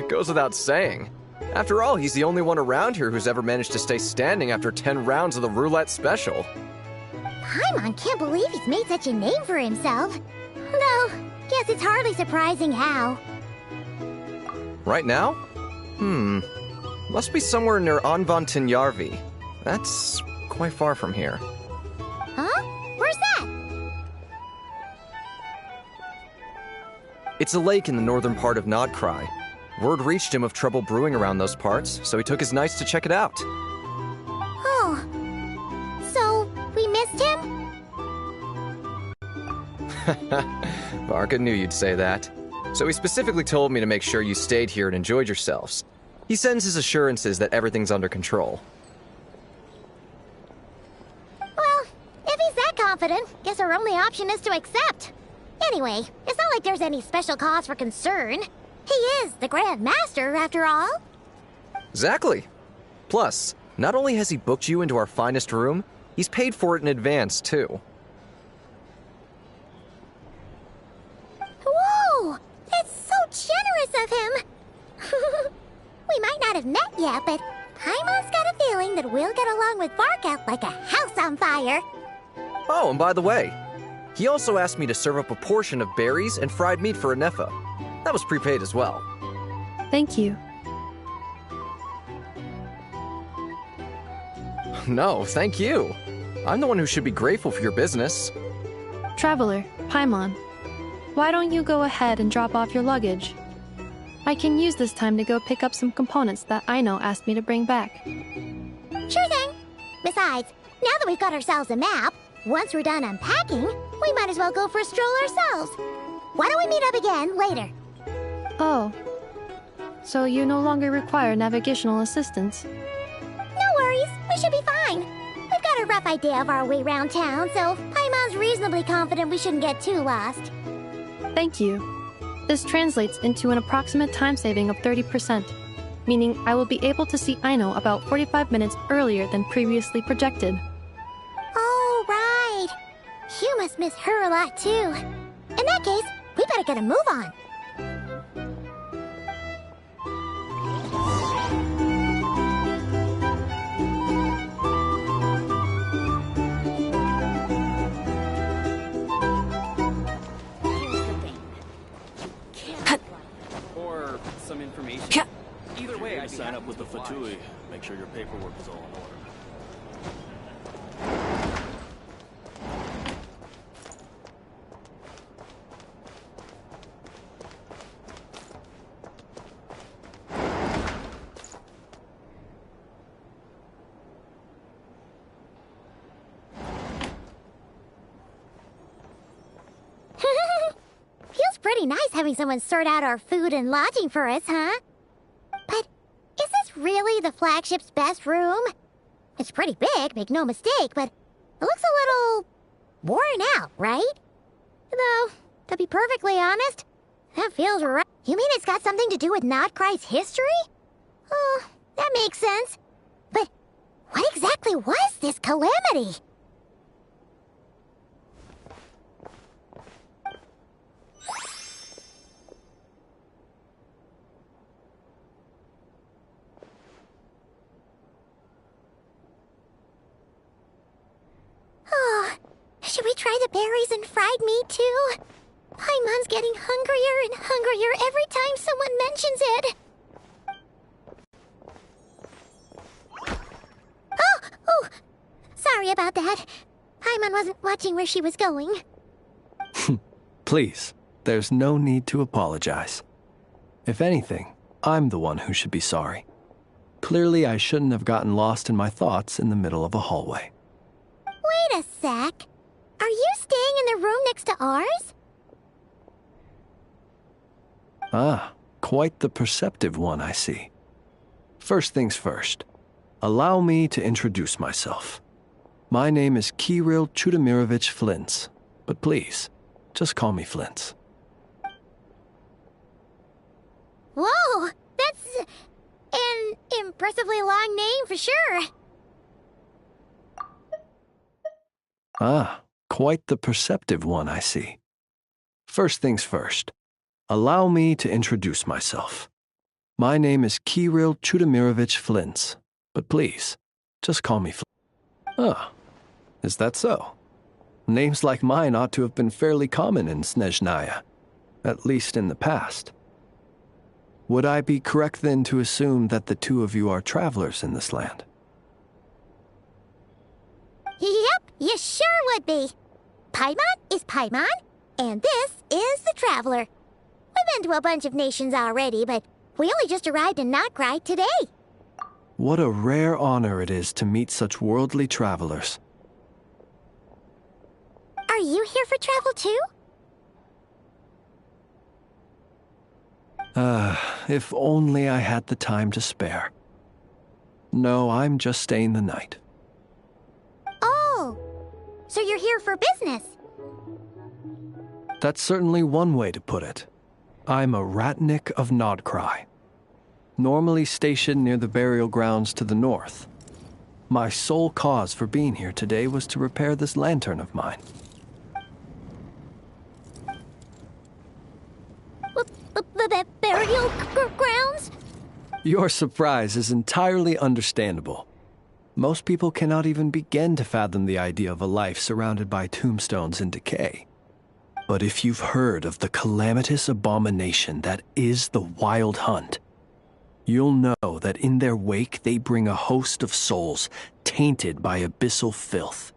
O: Goes without saying. After all, he's the only one around here who's ever managed to stay standing after 10 rounds of the roulette special.
B: Paimon can't believe he's made such a name for himself. Though, guess it's hardly surprising how.
O: Right now? Must be somewhere near Anvantinjarvi. That's quite far from here.
B: Huh? Where's that?
O: It's a lake in the northern part of Nodcry. Word reached him of trouble brewing around those parts, so he took his knights to check it out.
B: Oh. So, we missed him?
O: Varka knew you'd say that. So he specifically told me to make sure you stayed here and enjoyed yourselves. He sends his assurances that everything's under control.
B: Well, if he's that confident, guess our only option is to accept. Anyway, it's not like there's any special cause for concern. He is the Grand Master, after all.
O: Exactly. Plus, not only has he booked you into our finest room, he's paid for it in advance, too.
B: Whoa! That's so generous of him! We might not have met yet, but Paimon's got a feeling that we'll get along with Varka like a house on fire.
O: Oh, and by the way, he also asked me to serve up a portion of berries and fried meat for Ineffa. That was prepaid as well.
L: Thank you.
O: No, thank you. I'm the one who should be grateful for your business.
L: Traveler, Paimon, why don't you go ahead and drop off your luggage? I can use this time to go pick up some components that Aino asked me to bring back.
B: Sure thing. Besides, now that we've got ourselves a map, once we're done unpacking, we might as well go for a stroll ourselves. Why don't we meet up again later?
L: Oh. So you no longer require navigational assistance?
B: No worries, we should be fine. We've got a rough idea of our way around town, so Paimon's reasonably confident we shouldn't get too lost.
L: Thank you. This translates into an approximate time saving of 30%, meaning I will be able to see Aino about 45 minutes earlier than previously projected.
B: Oh, right. You must miss her a lot, too. In that case, we better get a move on.
P: with the Fatui. Make sure your paperwork is all in order.
B: Feels pretty nice having someone sort out our food and lodging for us, huh? But is this really the flagship's best room? It's pretty big, make no mistake, but it looks a little worn out, right? Though, to be perfectly honest, that feels right. You mean it's got something to do with Nodcry's history? Oh, that makes sense. But what exactly was this calamity? Oh, should we try the berries and fried meat too? Paimon's getting hungrier and hungrier every time someone mentions it. Oh, sorry about that. Paimon wasn't watching where she was going.
Q: Please, there's no need to apologize. If anything, I'm the one who should be sorry. Clearly, I shouldn't have gotten lost in my thoughts in the middle of a hallway.
B: Wait a sec. Are you staying in the room next to ours?
Q: Ah, quite the perceptive one, I see. First things first, allow me to introduce myself. My name is Kirill Chudamirovich Flintz, but please, just call me Flintz.
B: Whoa, that's an impressively long name for sure.
Q: Ah, quite the perceptive one, I see. First things first, allow me to introduce myself. My name is Kirill Chudamirovich Flintz, but please, just call me Flintz. Ah, is that so? Names like mine ought to have been fairly common in Snezhnaya, at least in the past. Would I be correct then to assume that the two of you are travelers in this land?
B: Yep, you sure would be. Paimon is Paimon, and this is the Traveler. We've been to a bunch of nations already, but we only just arrived in Nodcry today.
Q: What a rare honor it is to meet such worldly travelers.
B: Are you here for travel too?
Q: If only I had the time to spare. No, I'm just staying the night.
B: Oh, so you're here for business?
Q: That's certainly one way to put it. I'm a Ratnik of Nodcry, normally stationed near the burial grounds to the north. My sole cause for being here today was to repair this lantern of mine.
B: Burial grounds?
Q: Your surprise is entirely understandable. Most people cannot even begin to fathom the idea of a life surrounded by tombstones and decay. But if you've heard of the calamitous abomination that is the Wild Hunt, you'll know that in their wake they bring a host of souls tainted by abyssal filth.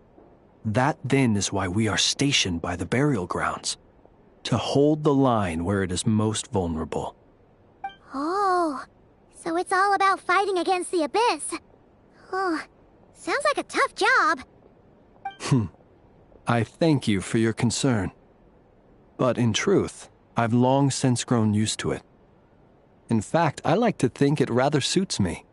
Q: That then is why we are stationed by the burial grounds, to hold the line where it is most vulnerable.
B: Oh, so it's all about fighting against the abyss. Oh, sounds like a tough job.
Q: I thank you for your concern. But in truth, I've long since grown used to it. In fact, I like to think it rather suits me.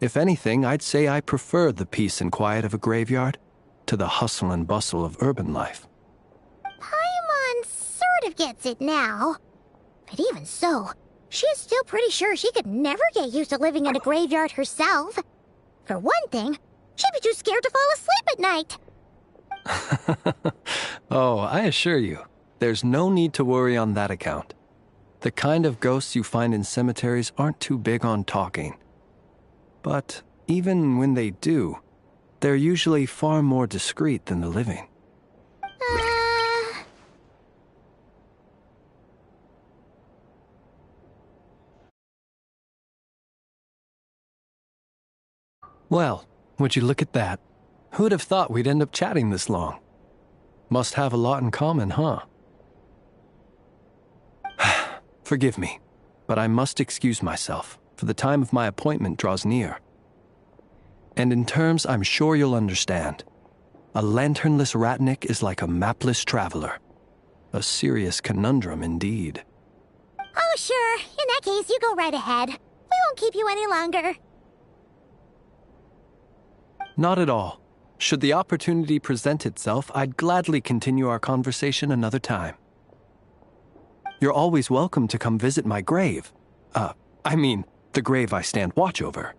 Q: If anything, I'd say I prefer the peace and quiet of a graveyard to the hustle and bustle of urban life.
B: Paimon sort of gets it now. But even so, she's still pretty sure she could never get used to living in a graveyard herself. For one thing, she'd be too scared to fall asleep at night.
Q: Oh, I assure you, there's no need to worry on that account. The kind of ghosts you find in cemeteries aren't too big on talking. But even when they do, they're usually far more discreet than the living. Well, would you look at that? Who'd have thought we'd end up chatting this long? Must have a lot in common, huh? Forgive me, but I must excuse myself, for the time of my appointment draws near. And in terms I'm sure you'll understand, a lanternless ratnik is like a mapless traveler. A serious conundrum indeed.
B: Oh, sure. In that case, you go right ahead. We won't keep you any longer.
Q: Not at all. Should the opportunity present itself, I'd gladly continue our conversation another time. You're always welcome to come visit my grave. I mean, the grave I stand watch over.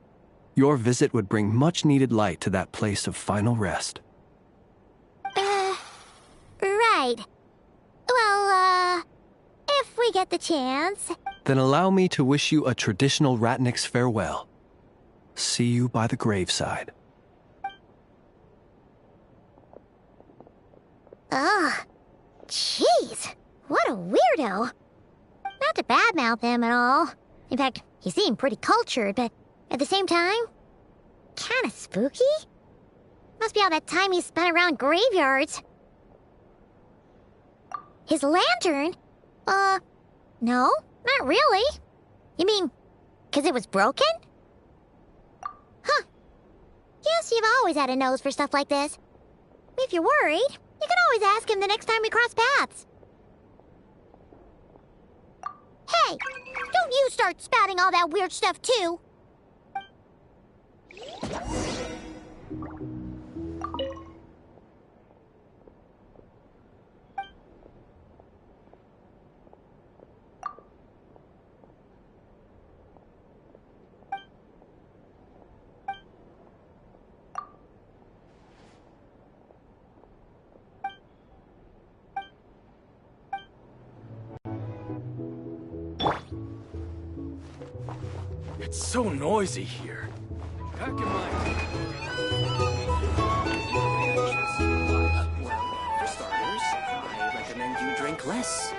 Q: Your visit would bring much-needed light to that place of final rest.
B: Right. Well, if we get the chance...
Q: Then allow me to wish you a traditional ratnik's farewell. See you by the graveside.
B: Ugh. Jeez. What a weirdo. Not to badmouth him at all. In fact, he seemed pretty cultured, but at the same time, kinda spooky? Must be all that time he spent around graveyards. His lantern? No, not really. You mean, 'cause it was broken? Huh. Guess you've always had a nose for stuff like this. If you're worried, you can always ask him the next time we cross paths. Hey, don't you start spouting all that weird stuff too.
D: It's so noisy here. Back in my... Well, for starters, I recommend you drink less.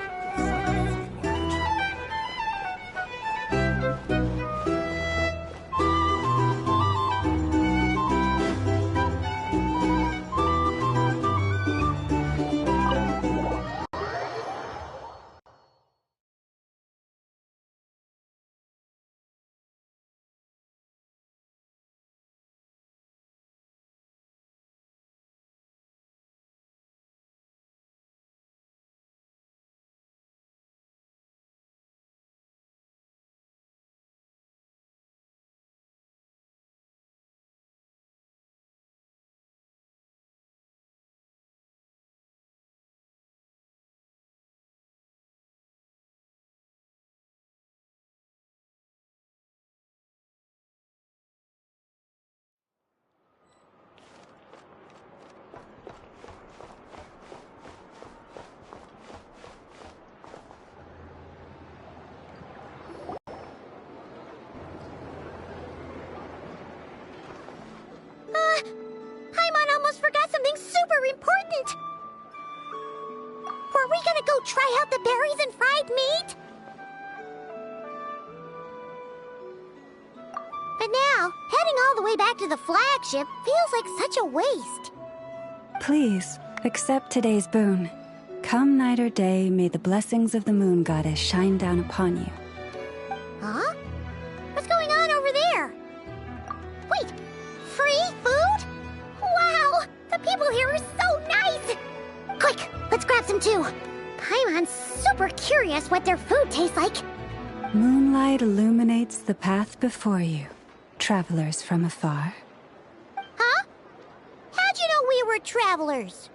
B: Paimon almost forgot something super important! Were we gonna go try out the berries and fried meat? But now, heading all the way back to the flagship feels like such a waste.
R: Please, accept today's boon. Come night or day, may the blessings of the moon goddess shine down upon you.
B: Huh? What's going on over there? Wait, free food? Wow, the people here are so nice! Quick, let's grab some too. Paimon's super curious what their food tastes like.
R: Moonlight illuminates the path before you, travelers from afar.
B: Huh? How'd you know we were travelers?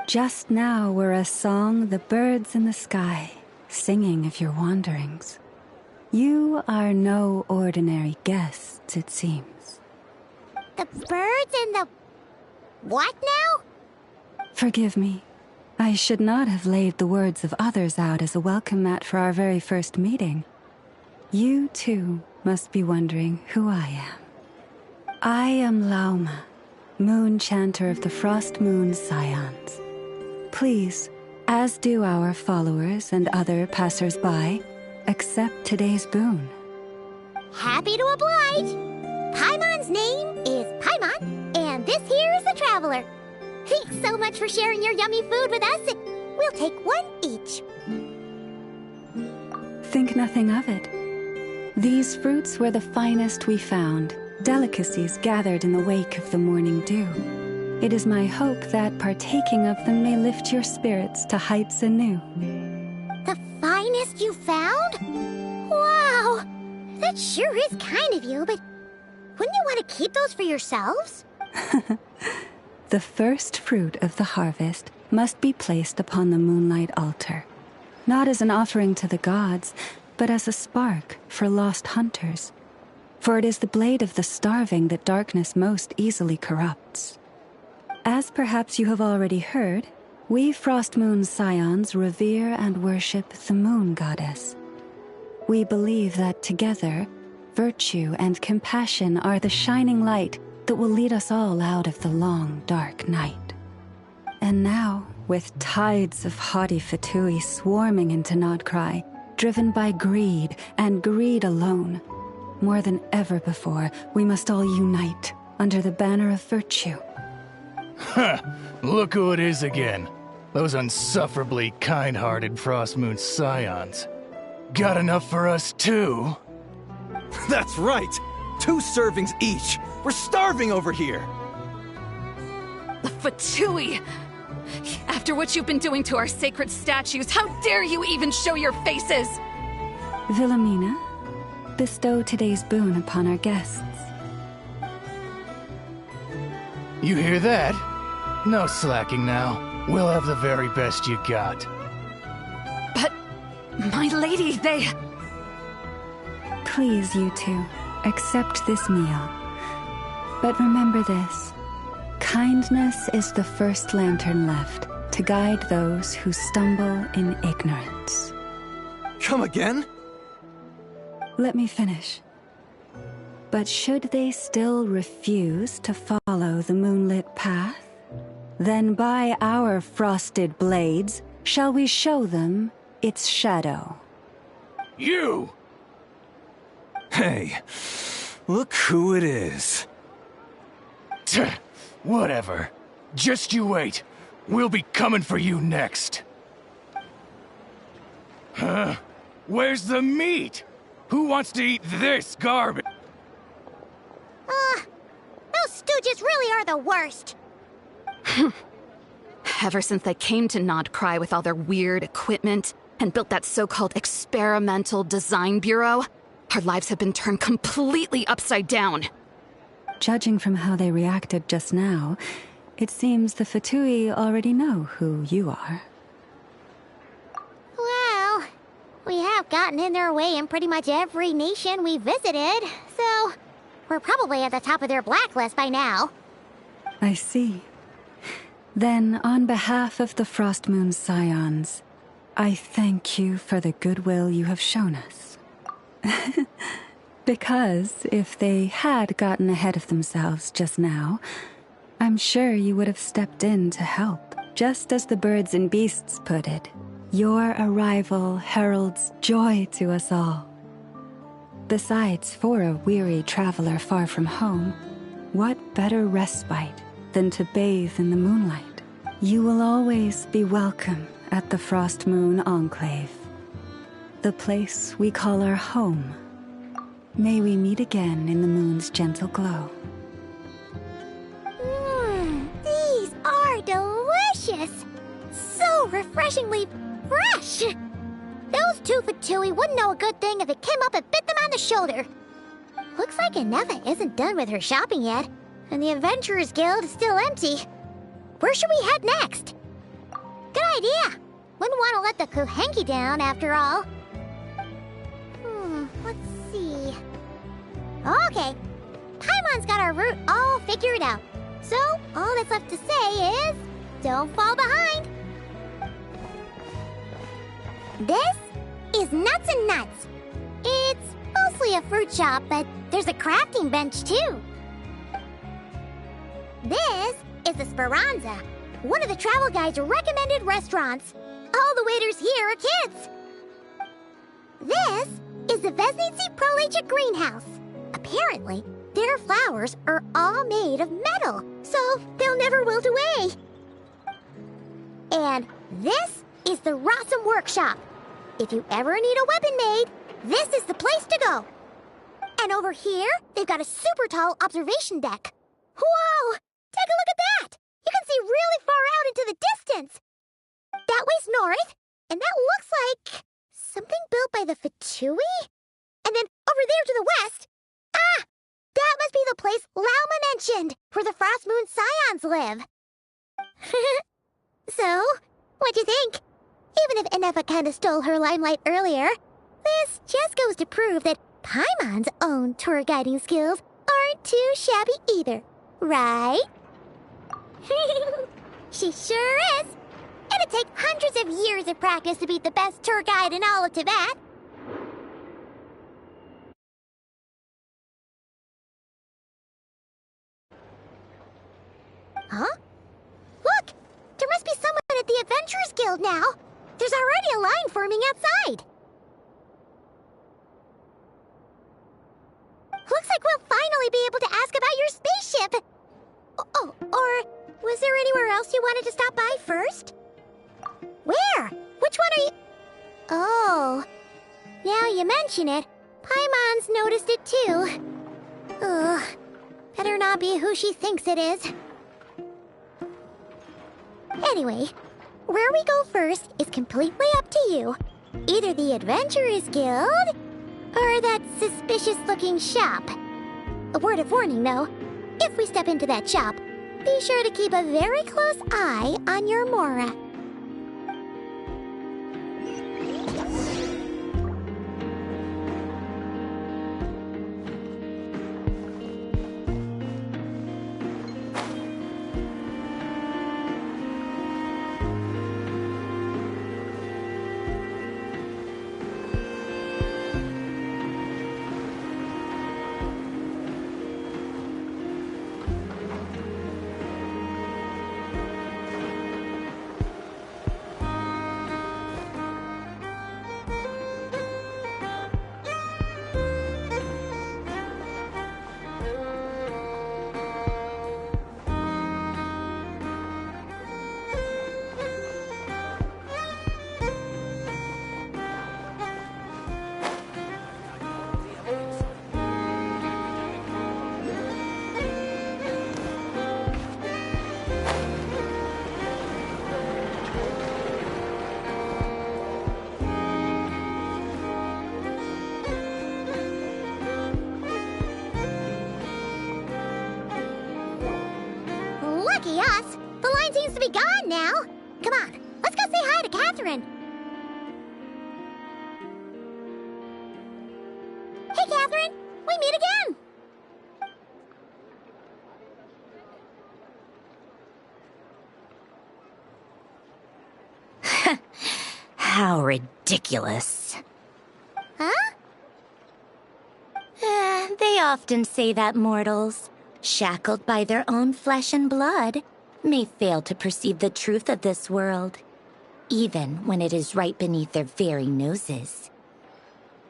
R: Just now were a song the birds in the sky, singing of your wanderings. You are no ordinary guests, it seems.
B: The birds and the... what now?
R: Forgive me. I should not have laid the words of others out as a welcome mat for our very first meeting. You, too, must be wondering who I am. I am Lauma, moon chanter of the Frost Moon Scions. Please, as do our followers and other passers-by, accept today's boon.
B: Happy to oblige! Paimon's name is Paimon, and this here is the Traveler. Thanks so much for sharing your yummy food with us. We'll take one each.
R: Think nothing of it. These fruits were the finest we found, delicacies gathered in the wake of the morning dew. It is my hope that partaking of them may lift your spirits to heights anew.
B: The finest you found? Wow! That sure is kind of you, but wouldn't you want to keep those for yourselves?
R: The first fruit of the harvest must be placed upon the moonlight altar, not as an offering to the gods, but as a spark for lost hunters. For it is the blade of the starving that darkness most easily corrupts. As perhaps you have already heard, we Frost Moon Scions revere and worship the Moon Goddess. We believe that together, virtue and compassion are the shining light that will lead us all out of the long, dark night. And now, with tides of haughty Fatui swarming into Nodcry, driven by greed and greed alone, more than ever before, we must all unite under the banner of virtue.
I: Huh, look who it is again. Those unsufferably kind-hearted Frost Moon Scions. Got enough for us too?
D: That's right! 2 servings each! We're starving over here!
C: The Fatui! After what you've been doing to our sacred statues, how dare you even show your faces!
R: Wilhelmina, bestow today's boon upon our guests.
I: You hear that? No slacking now. We'll have the very best you got.
C: But, my lady, they...
R: Please, you two, accept this meal. But remember this. Kindness is the first lantern left to guide those who stumble in ignorance.
D: Come again?
R: Let me finish. But should they still refuse to follow the moonlit path, then by our frosted blades shall we show them its shadow.
I: You!
D: Hey, look who it is.
I: Whatever. Just you wait. We'll be coming for you next. Huh? Where's the meat? Who wants to eat this garbage?
B: Those stooges really are the worst.
C: Ever since they came to Nodcry with all their weird equipment and built that so-called experimental design bureau, our lives have been turned completely upside down.
R: Judging from how they reacted just now, it seems the Fatui already know who you are.
B: Well, we have gotten in their way in pretty much every nation we visited, so we're probably at the top of their blacklist by now.
R: I see. Then, on behalf of the Frost Moon Scions, I thank you for the goodwill you have shown us. Because if they had gotten ahead of themselves just now, I'm sure you would have stepped in to help. Just as the birds and beasts put it, your arrival heralds joy to us all. Besides, for a weary traveler far from home, what better respite than to bathe in the moonlight? You will always be welcome at the Frost Moon Enclave, the place we call our home. May we meet again in the moon's gentle glow.
B: These are delicious! So refreshingly fresh! Those 2 Fatui wouldn't know a good thing if it came up and bit them on the shoulder. Looks like Anefa isn't done with her shopping yet, and the Adventurers Guild is still empty. Where should we head next? Good idea! Wouldn't want to let the Kuhenki down, after all. Let's see... Okay, Paimon's got our route all figured out. So, all that's left to say is... don't fall behind! This is Nuts and Nuts. It's mostly a fruit shop, but there's a crafting bench, too. This is the Speranza, one of the travel guide's recommended restaurants. All the waiters here are kids. This is the Vesnici Prolegia Greenhouse. Apparently, Their flowers are all made of metal, so they'll never wilt away. And this is the Rossum Workshop. If you ever need a weapon made, this is the place to go. And over here, they've got a super tall observation deck. Whoa! Take a look at that! You can see really far out into the distance. That way's north, and that looks like something built by the Fatui? And then over there to the west, that must be the place Lauma mentioned, where the Frost Moon Scions live. So, what'd you think? Even if Enefa kinda stole her limelight earlier, this just goes to prove that Paimon's own tour guiding skills aren't too shabby either, right? She sure is. It'd take hundreds of years of practice to beat the best tour guide in all of Tibet. Huh? Look! There must be someone at the Adventurers Guild now. There's already a line forming outside. Looks like we'll finally be able to ask about your spaceship. Oh, or was there anywhere else you wanted to stop by first? Where? Which one are you... Oh, now you mention it, Paimon's noticed it too. Ugh, better not be who she thinks it is. Anyway, where we go first is completely up to you. Either the Adventurers Guild, or that suspicious-looking shop. A word of warning, though. If we step into that shop, be sure to keep a very close eye on your Mora. Lucky us! The line seems to be gone now. Come on, let's go say hi to Catherine. Hey, Catherine! We meet again!
S: How ridiculous.
B: Huh?
S: They often say that mortals, shackled by their own flesh and blood, may fail to perceive the truth of this world, even when it is right beneath their very noses.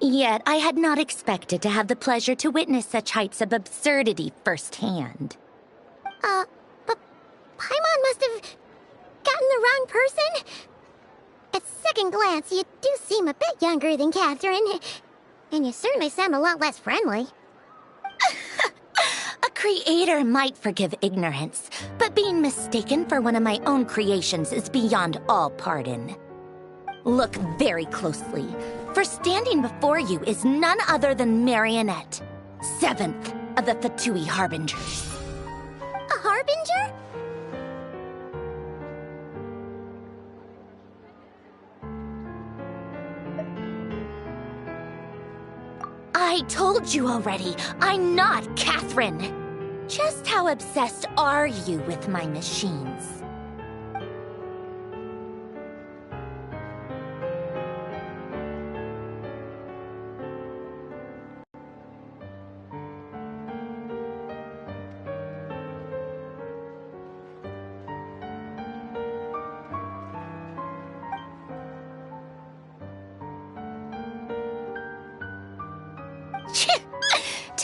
S: Yet I had not expected to have the pleasure to witness such heights of absurdity firsthand.
B: But Paimon must have gotten the wrong person? At second glance, you do seem a bit younger than Catherine, and you certainly sound a lot less friendly.
S: A creator might forgive ignorance, but being mistaken for one of my own creations is beyond all pardon. Look very closely, for standing before you is none other than Marionette, 7th of the Fatui Harbingers.
B: A Harbinger?
S: I told you already, I'm not Catherine. Just how obsessed are you with my machines?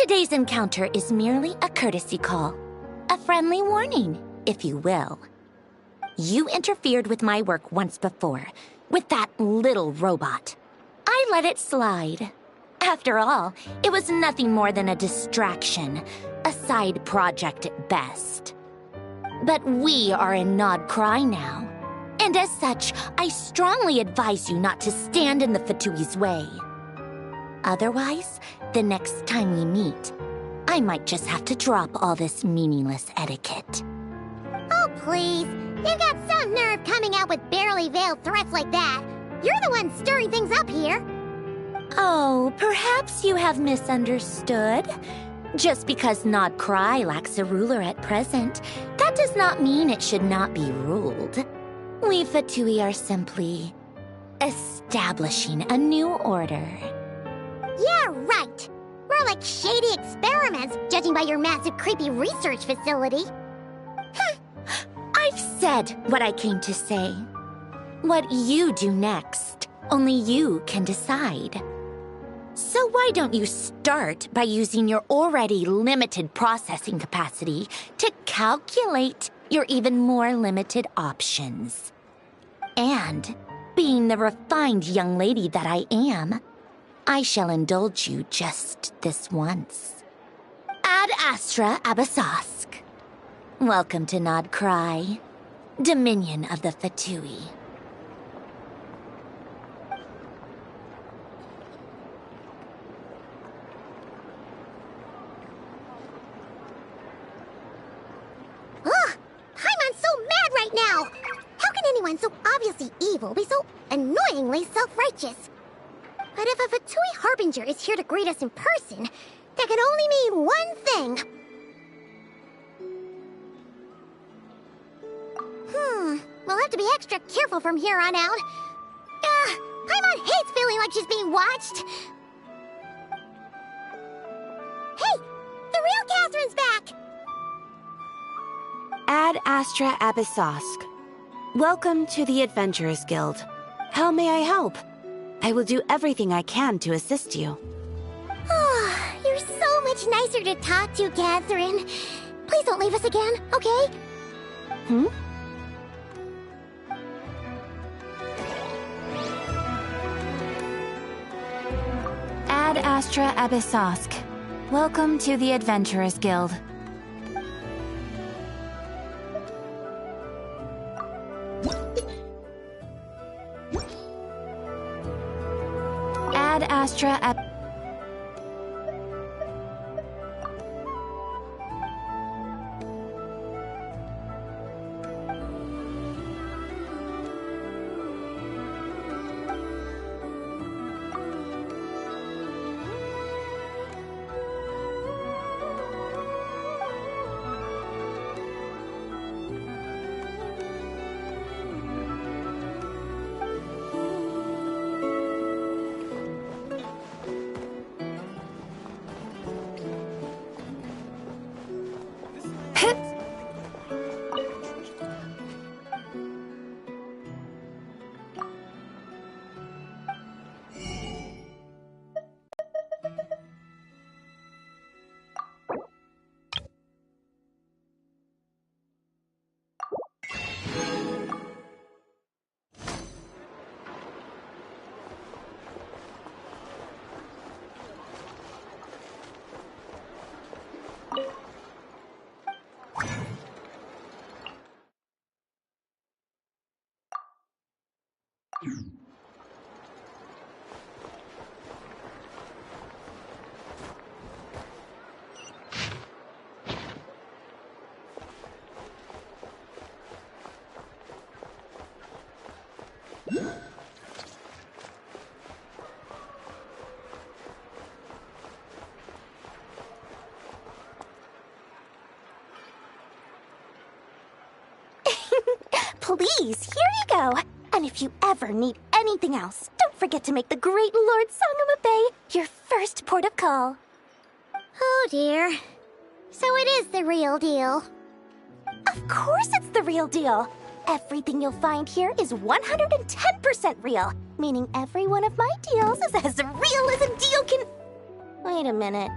S: Today's encounter is merely a courtesy call. A friendly warning, if you will. You interfered with my work once before, with that little robot. I let it slide. After all, it was nothing more than a distraction, a side project at best. But we are in Nod Cry now, and as such, I strongly advise you not to stand in the Fatui's way. Otherwise, the next time we meet, I might just have to drop all this meaningless etiquette.
B: Oh, please. You've got some nerve coming out with barely veiled threats like that. You're the one stirring things up here.
S: Oh, perhaps you have misunderstood. Just because Nod Cry lacks a ruler at present, that does not mean it should not be ruled. We Fatui are simply establishing a new order.
B: Yeah, right. More like shady experiments, judging by your massive creepy research facility.
S: I've said what I came to say. What you do next, only you can decide. So why don't you start by using your already limited processing capacity to calculate your even more limited options? And, being the refined young lady that I am, I shall indulge you just this once. Ad Astra Abasask. Welcome to Nod Cry, Dominion of the Fatui.
B: Ugh! Paimon's so mad right now! How can anyone so obviously evil be so annoyingly self-righteous? But if a Fatui Harbinger is here to greet us in person, that can only mean one thing. We'll have to be extra careful from here on out. Paimon hates feeling like she's being watched. Hey! The real Catherine's back!
K: Ad Astra Abyssosque. Welcome to the Adventurers Guild. How may I help? I will do everything I can to assist you.
B: Oh, you're so much nicer to talk to, Catherine. Please don't leave us again, okay?
K: Hmm? Ad Astra Abyssosque. Welcome to the Adventurers Guild. Ad Astra
B: Please, here you go. And if you ever need anything else, don't forget to make the great Lord Sangama Bay your first port of call. Oh dear. So it is the real deal. Of course it's the real deal. Everything you'll find here is 110% real, meaning every one of my deals is as real as a deal can... Wait a minute.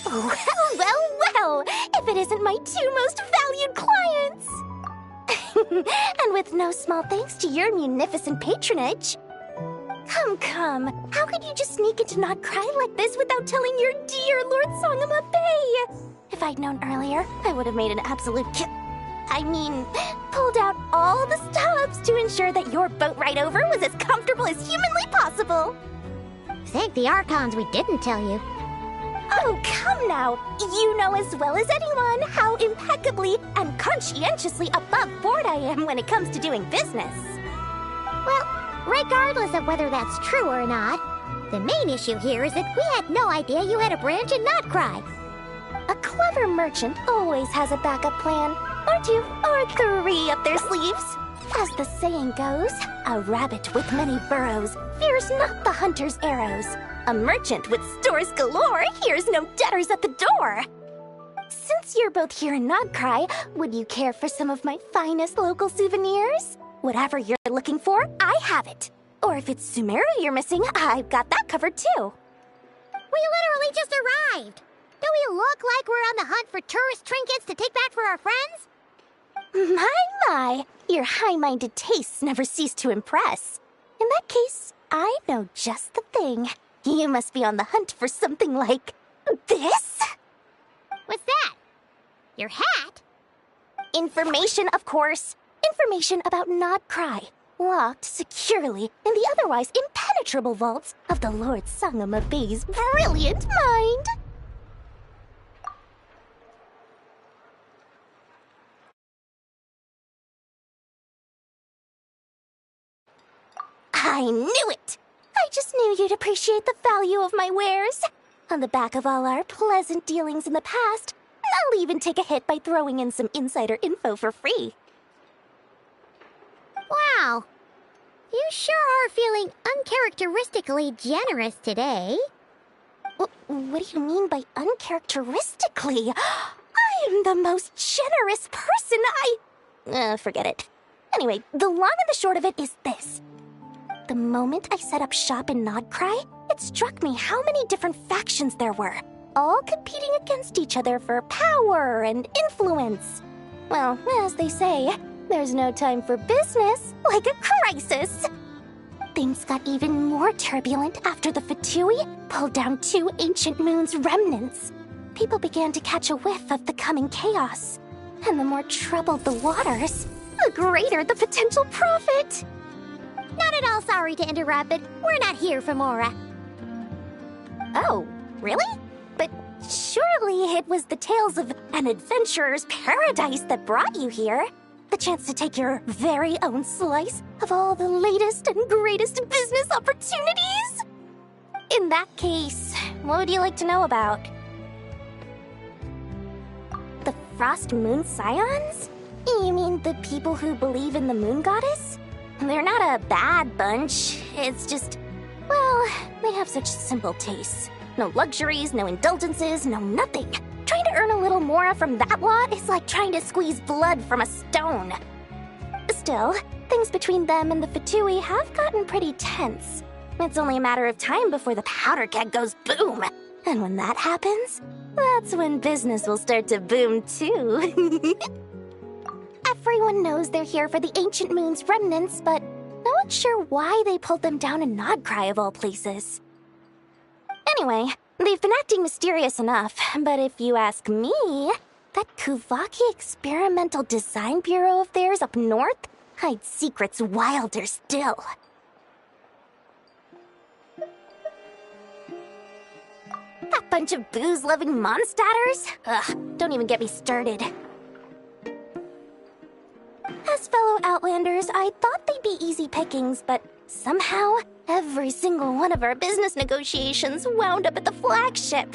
B: Well, well, well! If it isn't my two most valued clients! And with no small thanks to your munificent patronage. Come, how could you just sneak into Not Cry like this without telling your dear Lord Sangama Bay? If I'd known earlier, I would have made an absolute pulled out all the stops to ensure that your boat ride over was as comfortable as humanly possible.
E: Thank the Archons we didn't tell you.
B: Oh, come now! You know as well as anyone how impeccably and conscientiously above board I am when it comes to doing business.
E: Well, regardless of whether that's true or not, the main issue here is that we had no idea you had a branch in Not Cry.
B: A clever merchant always has a backup plan, or two, or three up their sleeves. As the saying goes, a rabbit with many burrows fears not the hunter's arrows. A merchant with stores galore hears no debtors at the door. Since you're both here in Not Cry, would you care for some of my finest local souvenirs? Whatever you're looking for, I have it. Or if it's Sumeru you're missing, I've got that covered too.
E: We literally just arrived. Do we look like we're on the hunt for tourist trinkets to take back for our friends?
B: My, your high-minded tastes never cease to impress. In that case, I know just the thing. You must be on the hunt for something like this?
E: What's that? Your hat?
B: Information, of course. Information about Not Cry, locked securely in the otherwise impenetrable vaults of the Lord Sangama Bay's brilliant mind. I knew it! I just knew you'd appreciate the value of my wares. On the back of all our pleasant dealings in the past, I'll even take a hit by throwing in some insider info for free.
E: Wow. You sure are feeling uncharacteristically generous today.
B: What do you mean by uncharacteristically? I am the most generous person forget it. Anyway, the long and the short of it is this. The moment I set up shop in Not Cry, it struck me how many different factions there were, all competing against each other for power and influence. Well, as they say, there's no time for business like a crisis. Things got even more turbulent after the Fatui pulled down 2 ancient moon's remnants. People began to catch a whiff of the coming chaos. And the more troubled the waters, the greater the potential profit.
E: Not at all sorry to interrupt, but we're not here for Mora.
B: Oh, really? But surely it was the tales of an adventurer's paradise that brought you here. The chance to take your very own slice of all the latest and greatest business opportunities? In that case, what would you like to know about? The Frost Moon Scions? You mean the people who believe in the Moon Goddess? They're not a bad bunch. It's just, well, they have such simple tastes. No luxuries, no indulgences, no nothing. Trying to earn a little more from that lot is like trying to squeeze blood from a stone. Still, things between them and the Fatui have gotten pretty tense. It's only a matter of time before the powder keg goes boom. And when that happens, that's when business will start to boom too. Everyone knows they're here for the Ancient Moon's remnants, but no one's sure why they pulled them down in Not Cry of all places. Anyway, they've been acting mysterious enough, but if you ask me, that Kuvaki Experimental Design Bureau of theirs up north hides secrets wilder still. That bunch of booze-loving monstators? Ugh, don't even get me started. As fellow Outlanders, I thought they'd be easy pickings, but somehow, every single one of our business negotiations wound up at the flagship.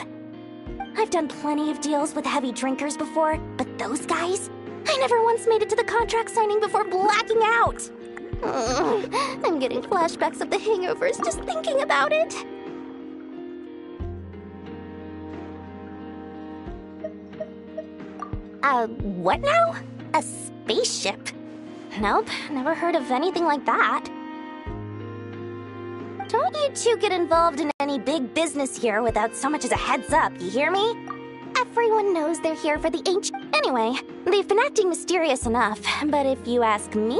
B: I've done plenty of deals with heavy drinkers before, but those guys? I never once made it to the contract signing before blacking out. I'm getting flashbacks of the hangovers just thinking about it. What now? A spaceship? Nope, never heard of anything like that.
S: Don't you two get involved in any big business here without so much as a heads up, you hear me? Everyone knows they're here for the ancient. Anyway, they've been acting mysterious enough, but if you ask me,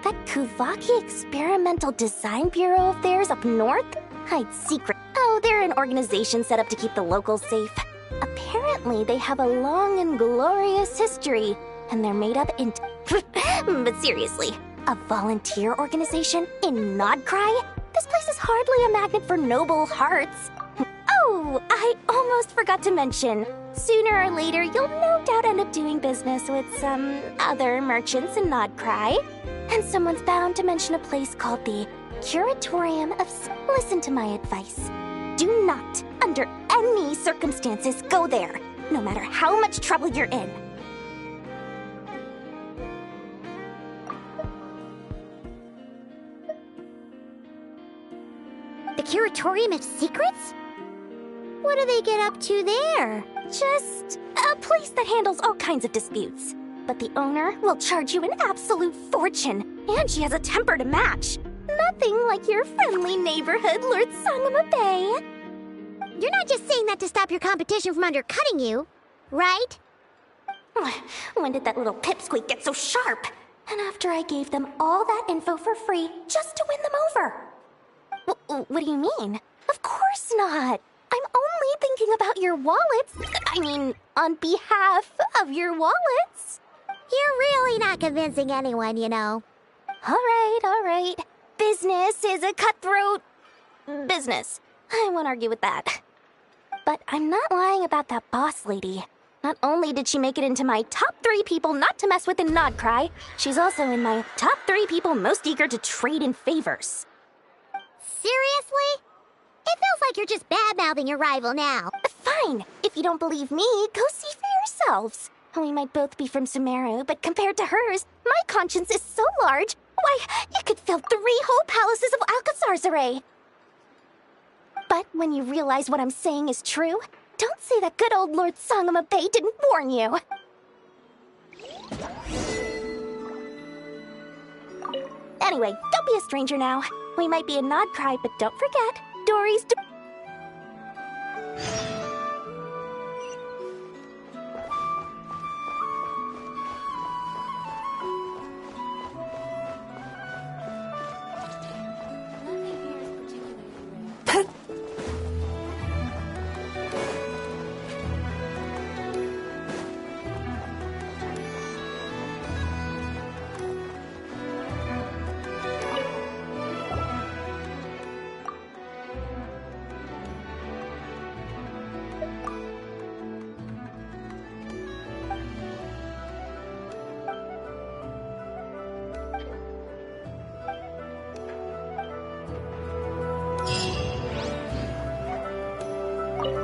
S: that Kuvaki Experimental Design Bureau of theirs up north? Hide secret. Oh, they're an organization set up to keep the locals safe. Apparently, they have a long and glorious history, and they're made up in... But seriously, a volunteer organization in Nodcry? This place is hardly a magnet for noble hearts. Oh, I almost forgot to mention. Sooner or later, you'll no doubt end up doing business with some other merchants in Nodcry. And someone's bound to mention a place called the Curatorium of... Listen to my advice. Do not, under any circumstances, go there, no matter how much trouble you're in.
B: The Curatorium of Secrets? What do they get up to there?
S: Just a place that handles all kinds of disputes. But the owner will charge you an absolute fortune, and she has a temper to match. Nothing like your friendly neighborhood, Lord Sangama Bay.
B: You're not just saying that to stop your competition from undercutting you, right?
S: When did that little pipsqueak get so sharp? And after I gave them all that info for free just to win them over. What do you mean? Of course not. I'm only thinking about your wallets. I mean, on behalf of your wallets.
B: You're really not convincing anyone, you know.
S: All right. Business is a cutthroat business. I won't argue with that. But I'm not lying about that boss lady. Not only did she make it into my top 3 people not to mess with in Nodcry, she's also in my top 3 people most eager to trade in favors.
B: Seriously? It feels like you're just bad-mouthing your rival now.
S: Fine. If you don't believe me, go see for yourselves. We might both be from Sumeru, but compared to hers, my conscience is so large, why, it could fill 3 whole palaces of Alcazar's. But when you realize what I'm saying is true, don't say that good old Lord Sangama Bay didn't warn you. Anyway, don't be a stranger now. We might be in Nodcry, but don't forget, Dory's...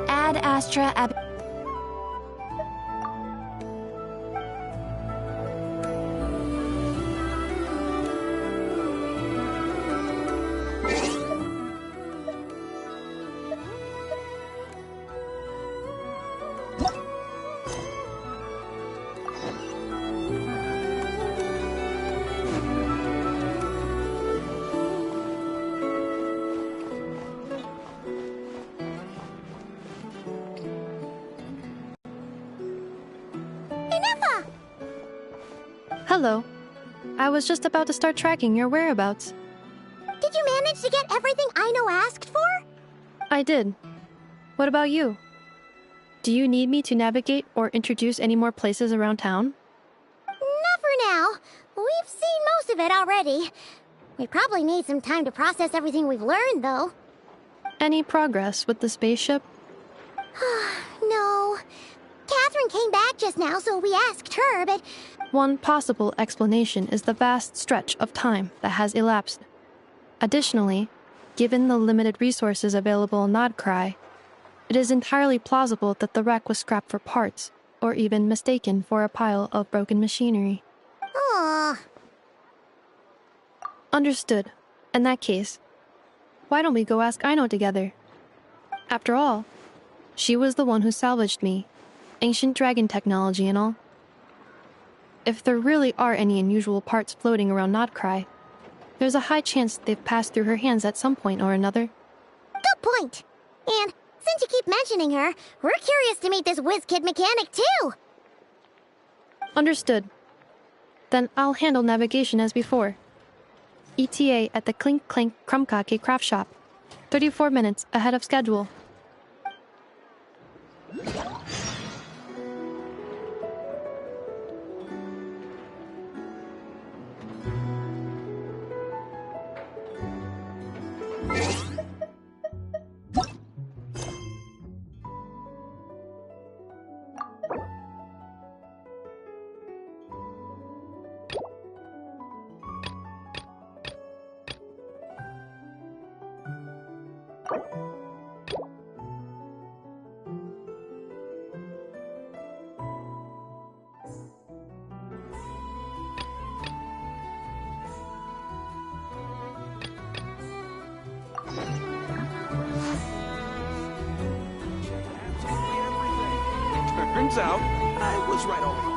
S: Ad Astra Ab...
L: Hello. I was just about to start tracking your whereabouts.
B: Did you manage to get everything Aino asked for?
L: I did. What about you? Do you need me to navigate or introduce any more places around town?
B: Not for now. We've seen most of it already. We probably need some time to process everything we've learned, though.
L: Any progress with the spaceship?
B: No. Catherine came back just now, so we asked her, but...
L: One possible explanation is the vast stretch of time that has elapsed. Additionally, given the limited resources available in Nodcry, it is entirely plausible that the wreck was scrapped for parts, or even mistaken for a pile of broken machinery.
B: Aww.
L: Understood. In that case, why don't we go ask Aino together? After all, she was the one who salvaged me, ancient dragon technology and all. If there really are any unusual parts floating around Nodcry, There's a high chance they've passed through her hands at some point or another.
B: Good point. And since you keep mentioning her, we're curious to meet this whiz-kid mechanic too.
L: Understood. Then I'll handle navigation as before. ETA at the Clink Clink Krumkake craft shop. 34 minutes ahead of schedule.
F: Turns out, I was right all along.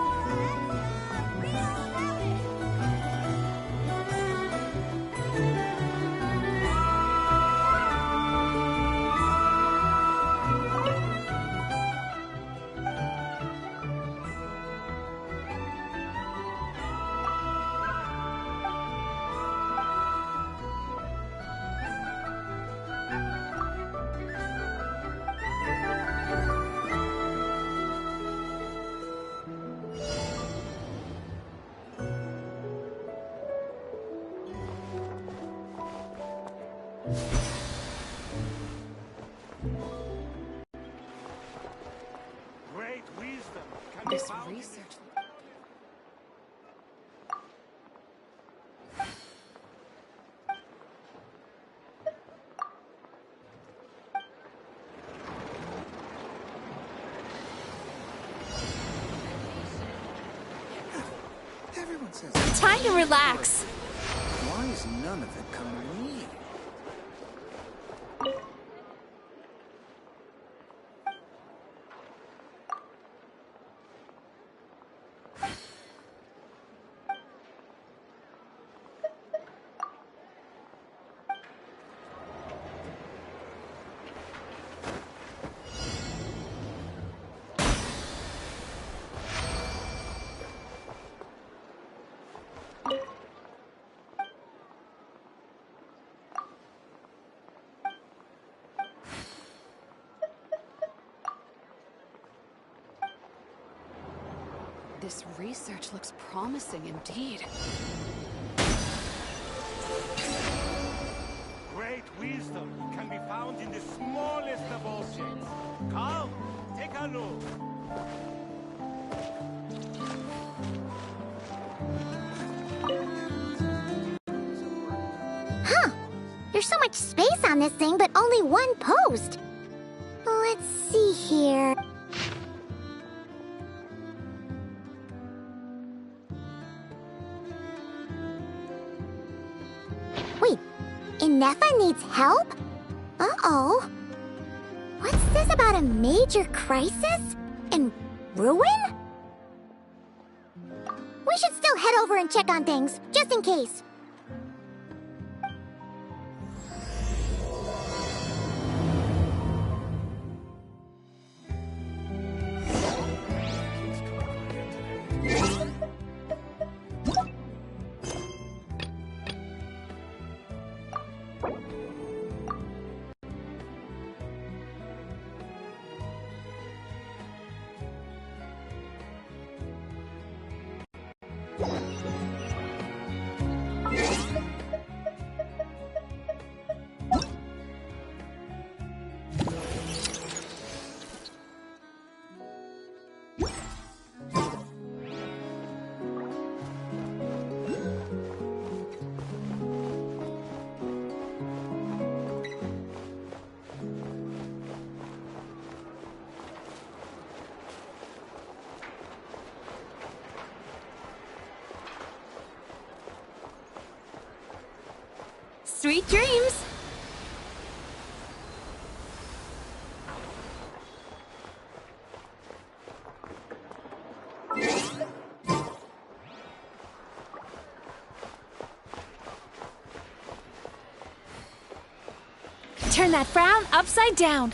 H: Great wisdom can
C: This
H: be found in
C: research.
F: Everyone says
A: Time to relax.
F: why is none of it coming to me?
C: This research looks promising indeed.
H: great wisdom can be found in the smallest of objects. Come, take a look.
B: Huh. There's so much space on this thing, but only one post. Let's see here. Wait, Inefa needs help? Uh-oh. What's this about a major crisis? And ruin? We should still head over and check on things, just in case.
A: Sweet dreams! Turn that frown upside down.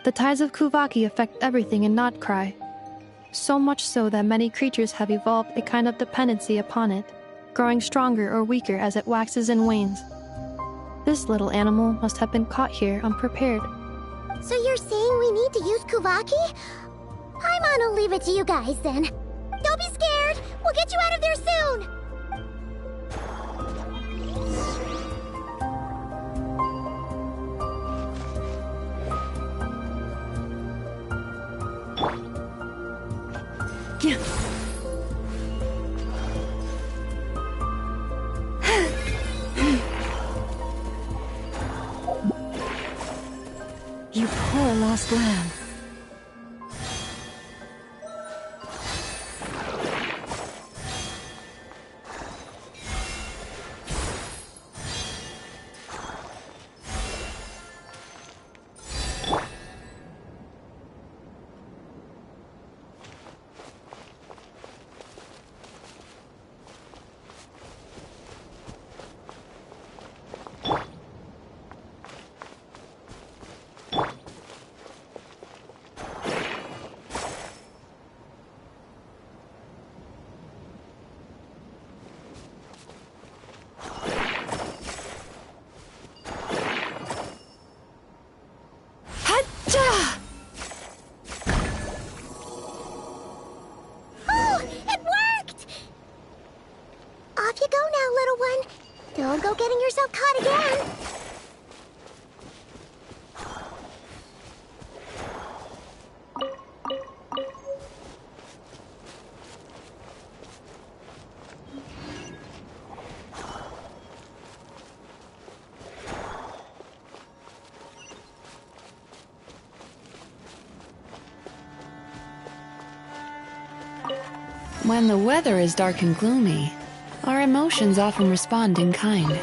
L: The tides of Kuvaki affect everything in Nodcry, so much so that many creatures have evolved a kind of dependency upon it, growing stronger or weaker as it waxes and wanes. This little animal must have been caught here unprepared.
B: So you're saying we need to use Kuvaki? Paimon will leave it to you guys then. Don't be scared! We'll get you out of there soon!
R: You poor lost lamb.
B: Oh, it worked! Off you go now, little one. Don't go getting yourself caught again.
T: When the weather is dark and gloomy, our emotions often respond in kind.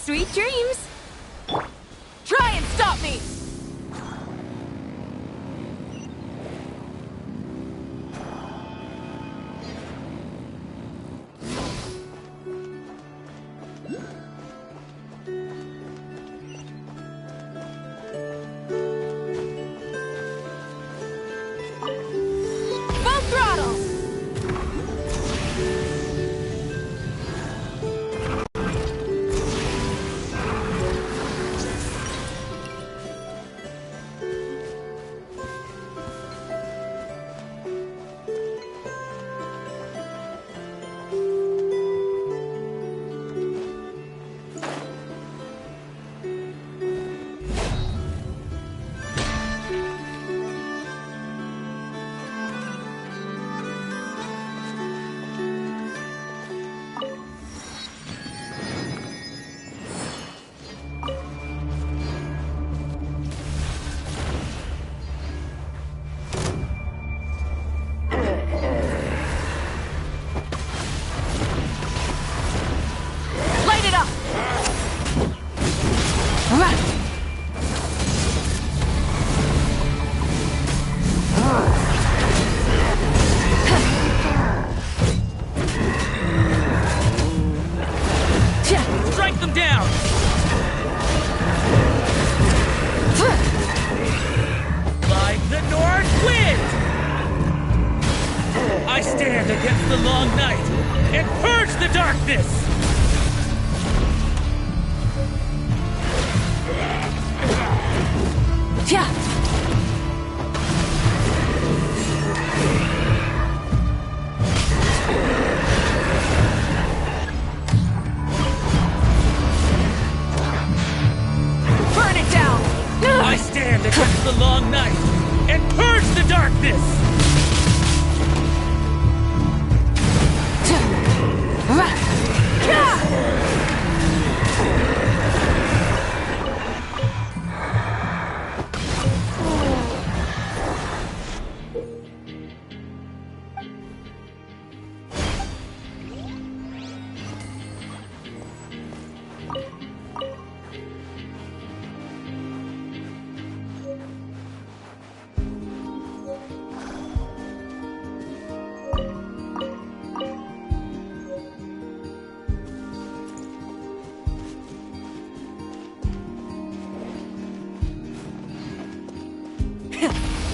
A: Sweet dreams! Try and stop me! Full throttle! Light it up!
F: Strike them down! Like the north wind! I stand against the long night and purge the darkness!
A: Burn it down!
F: I stand against the long night and purge the darkness!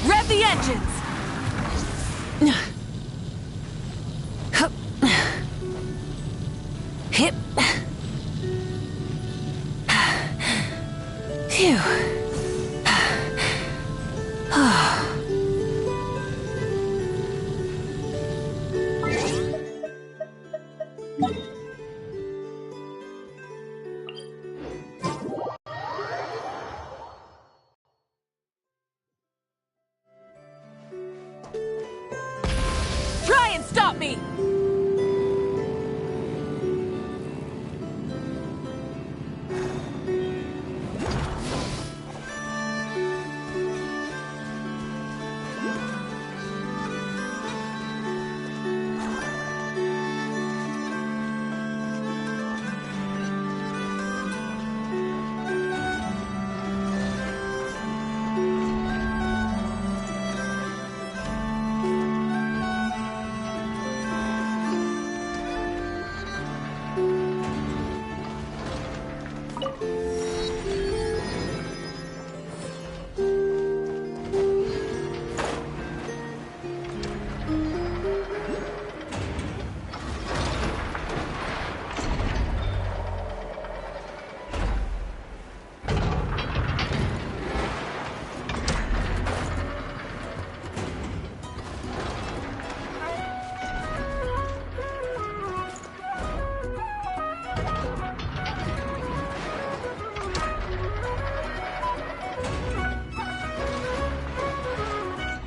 A: Rev the engines! Hip. Phew. Try and stop me!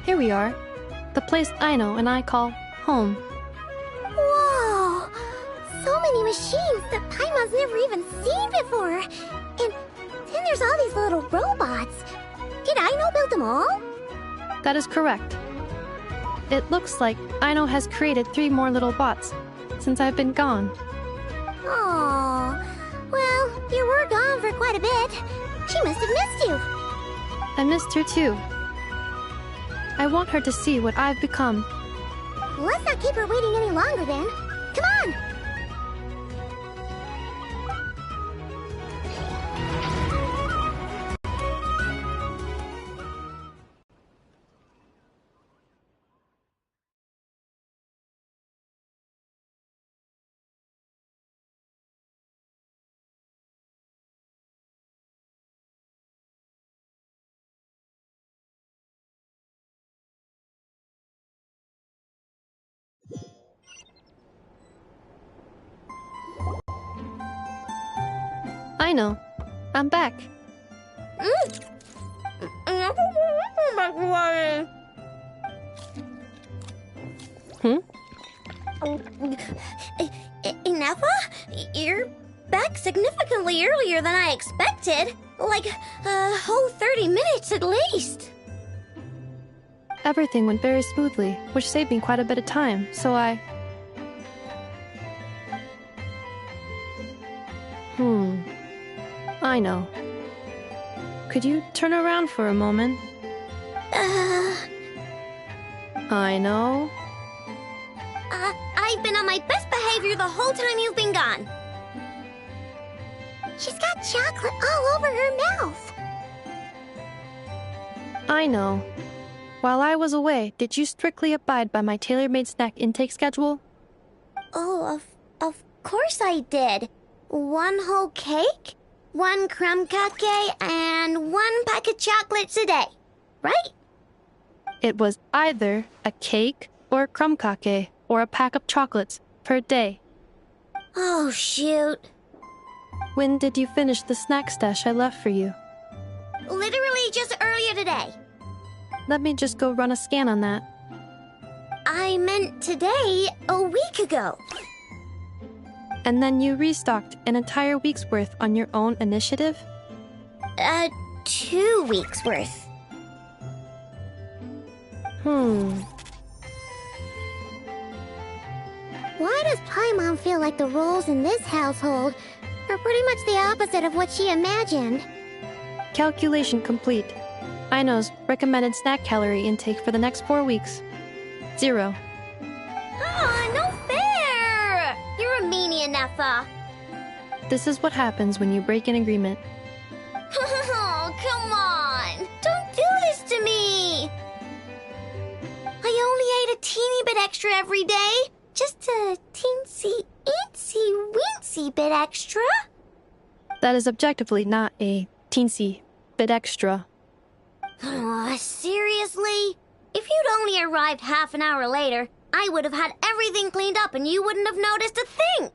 L: Here we are. The place Aino and I call home.
B: Whoa! So many machines that Paimon's never even seen before. And then there's all these little robots. Did Aino build them all?
L: That is correct. It looks like Aino has created 3 more little bots since I've been gone.
B: Aww. Well, You were gone for quite a bit. She must have missed you.
L: I missed her too. I want her to see what I've become.
B: Let's not keep her waiting any longer then. Come on!
L: I know. I'm back.
B: Ineffa? You're back significantly earlier than I expected. Like a whole 30 minutes at least.
L: Everything went very smoothly, which saved me quite a bit of time, so I... I know. Could you turn around for a moment? I know.
B: I've been on my best behavior the whole time you've been gone. She's got chocolate all over her mouth.
L: I know. While I was away, did you strictly abide by my tailor-made snack intake schedule?
B: Oh, of course I did. 1 whole cake, 1 crumb cupcake, and 1 pack of chocolates a day, right?
L: It was either a cake or a crumb cake or a pack of chocolates per day.
B: Oh, shoot.
L: When did you finish the snack stash I left for you?
B: Literally just earlier today.
L: Let me just go run a scan on that.
B: I meant today, a week ago.
L: And then you restocked an entire week's worth on your own initiative?
B: 2 weeks worth. Why does Paimon feel like the roles in this household are pretty much the opposite of what she imagined?
L: Calculation complete. Aino's recommended snack calorie intake for the next 4 weeks. 0.
B: No fair! You're a meanie, Ineffa.
L: This is what happens when you break an agreement.
B: Oh, come on! Don't do this to me! I only ate a teeny bit extra every day. Just a teensy-eensy-weensy bit extra.
L: That is objectively not a teensy bit extra.
B: Seriously? If you'd only arrived half an hour later, I would have had everything cleaned up and you wouldn't have noticed a thing.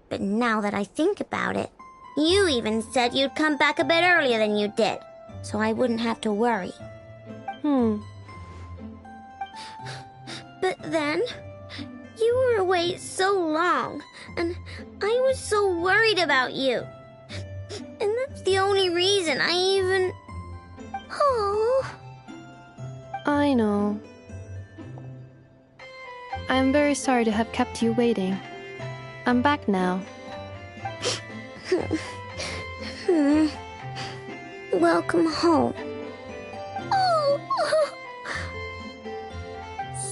B: But now that I think about it, you even said you'd come back a bit earlier than you did, so I wouldn't have to worry. But then, you were away so long, and I was so worried about you. And that's the only reason I even... Oh.
L: I know. I am very sorry to have kept you waiting. I'm back now.
B: Welcome home. Oh.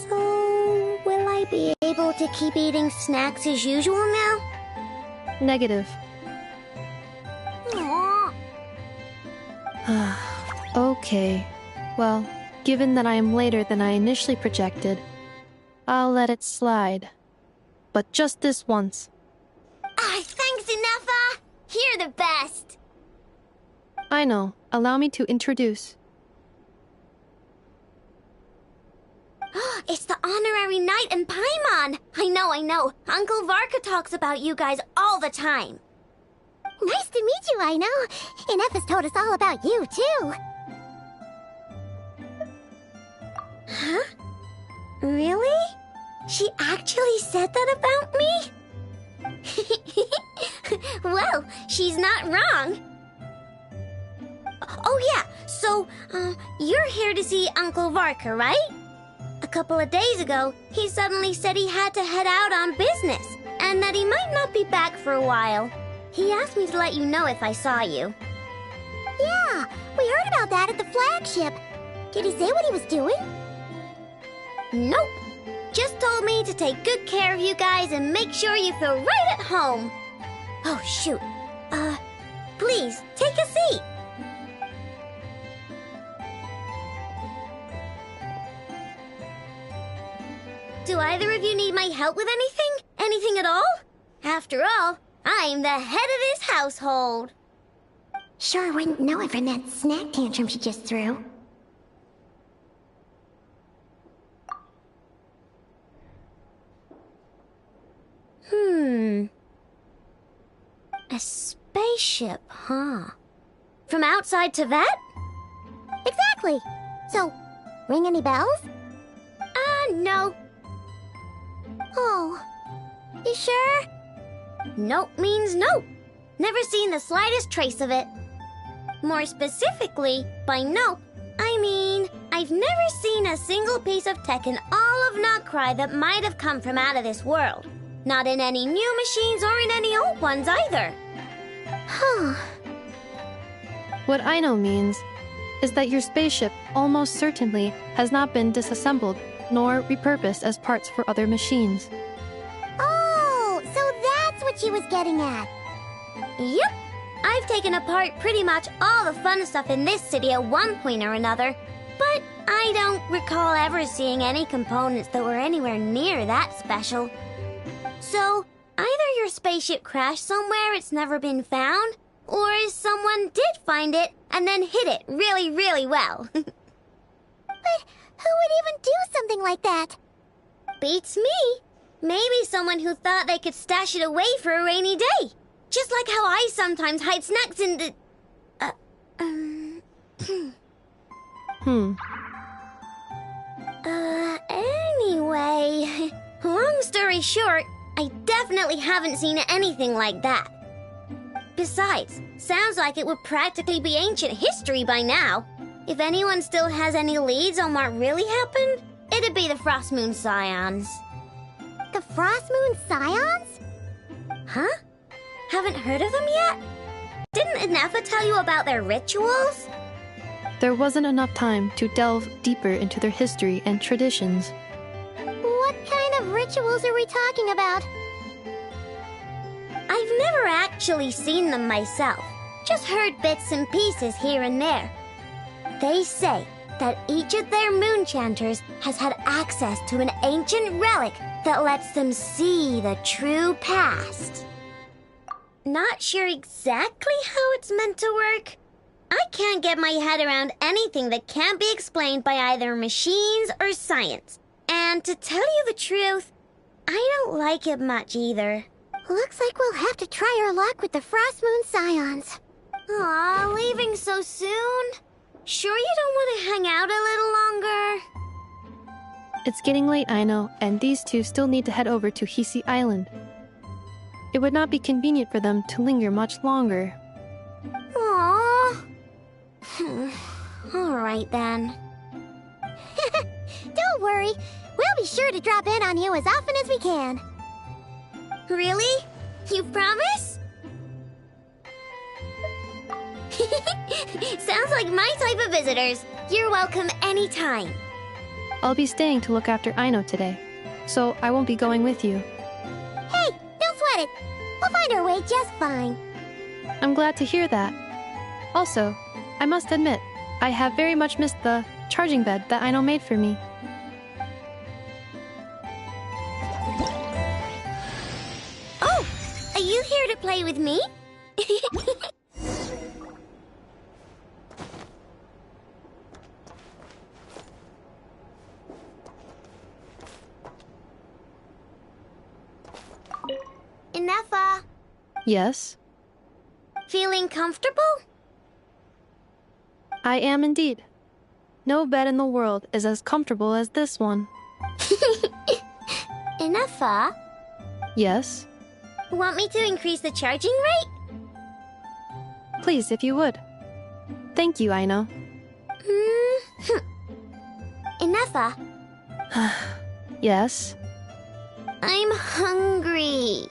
B: So, will I be able to keep eating snacks as usual now?
L: Negative.
B: Aww.
L: Okay. Well, given that I am later than I initially projected, I'll let it slide. But just this once.
B: Thanks, Ineffa! You're the best!
L: I know. Allow me to introduce.
B: It's the honorary knight and Paimon! I know. Uncle Varka talks about you guys all the time. Nice to meet you, I know. Ineffa's told us all about you, too. Huh? Really? She actually said that about me? Well, she's not wrong. Oh yeah, so, you're here to see Uncle Varka, right? A couple of days ago, he suddenly said he had to head out on business, and that he might not be back for a while. He asked me to let you know if I saw you. Yeah, we heard about that at the flagship. Did he say what he was doing? Nope. Just told me to take good care of you guys and make sure you feel right at home. Oh, shoot. Please, take a seat. Do either of you need my help with anything? Anything at all? After all, I'm the head of this household.
E: Sure wouldn't know it from that snack tantrum she just threw.
B: A spaceship, huh? From outside to that? Exactly. So, ring any bells? No. Oh, you sure? Nope means nope. Never seen the slightest trace of it. More specifically, by nope, I mean, I've never seen a single piece of tech in all of Notcry that might have come from out of this world. Not in any new machines or in any old ones either. Huh.
L: What I know means is that your spaceship almost certainly has not been disassembled nor repurposed as parts for other machines.
B: Oh, so that's what she was getting at. Yep. I've taken apart pretty much all the fun stuff in this city at one point or another, but I don't recall ever seeing any components that were anywhere near that special. So, either your spaceship crashed somewhere it's never been found, or someone did find it and then hid it really, really well. But who would even do something like that? Beats me. Maybe someone who thought they could stash it away for a rainy day. Just like how I sometimes hide snacks in the... Anyway... Long story short, I definitely haven't seen anything like that. Besides, sounds like it would practically be ancient history by now. If anyone still has any leads on what really happened, it'd be the Frost Moon Scions. The Frost Moon Scions? Huh? Haven't heard of them yet? Didn't Inefa tell you about their rituals?
L: There wasn't enough time to delve deeper into their history and traditions.
B: What kind of rituals are we talking about? I've never actually seen them myself, just heard bits and pieces here and there. They say that each of their moonchanters has had access to an ancient relic that lets them see the true past. Not sure exactly how it's meant to work. I can't get my head around anything that can't be explained by either machines or science. And to tell you the truth, I don't like it much either. Looks like we'll have to try our luck with the Frost Moon Scions. Aw, leaving so soon? Sure you don't want to hang out a little longer?
L: It's getting late, I know, and these two still need to head over to Hisi Island. It would not be convenient for them to linger much longer.
B: Aww. Alright then. Don't worry. We'll be sure to drop in on you as often as we can. Really? You promise? Sounds like my type of visitors. You're welcome anytime.
L: I'll be staying to look after Aino today, so I won't be going with you.
B: Hey, don't sweat it. We'll find our way just fine.
L: I'm glad to hear that. Also, I must admit, I have very much missed the charging bed that Aino made for me.
B: Oh, are you here to play with me? Inefa,
L: Yes,
B: feeling comfortable?
L: I am indeed. No bed in the world is as comfortable as this one.
B: Inefa,
L: Yes,
B: want me to increase the charging rate?
L: please, if you would. Thank you, Aino.
B: Inefa,
L: Yes.
B: I'm hungry.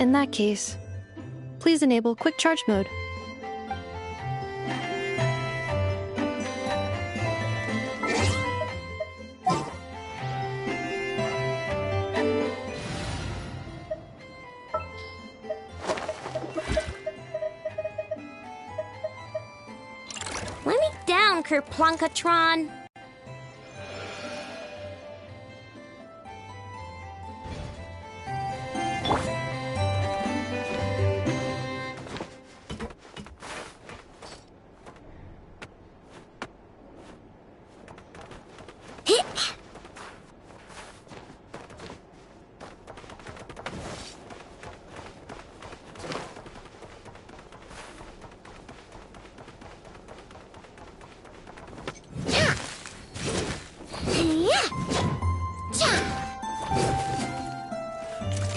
L: In that case, please enable quick charge mode.
B: Let me down, Kerplunkatron.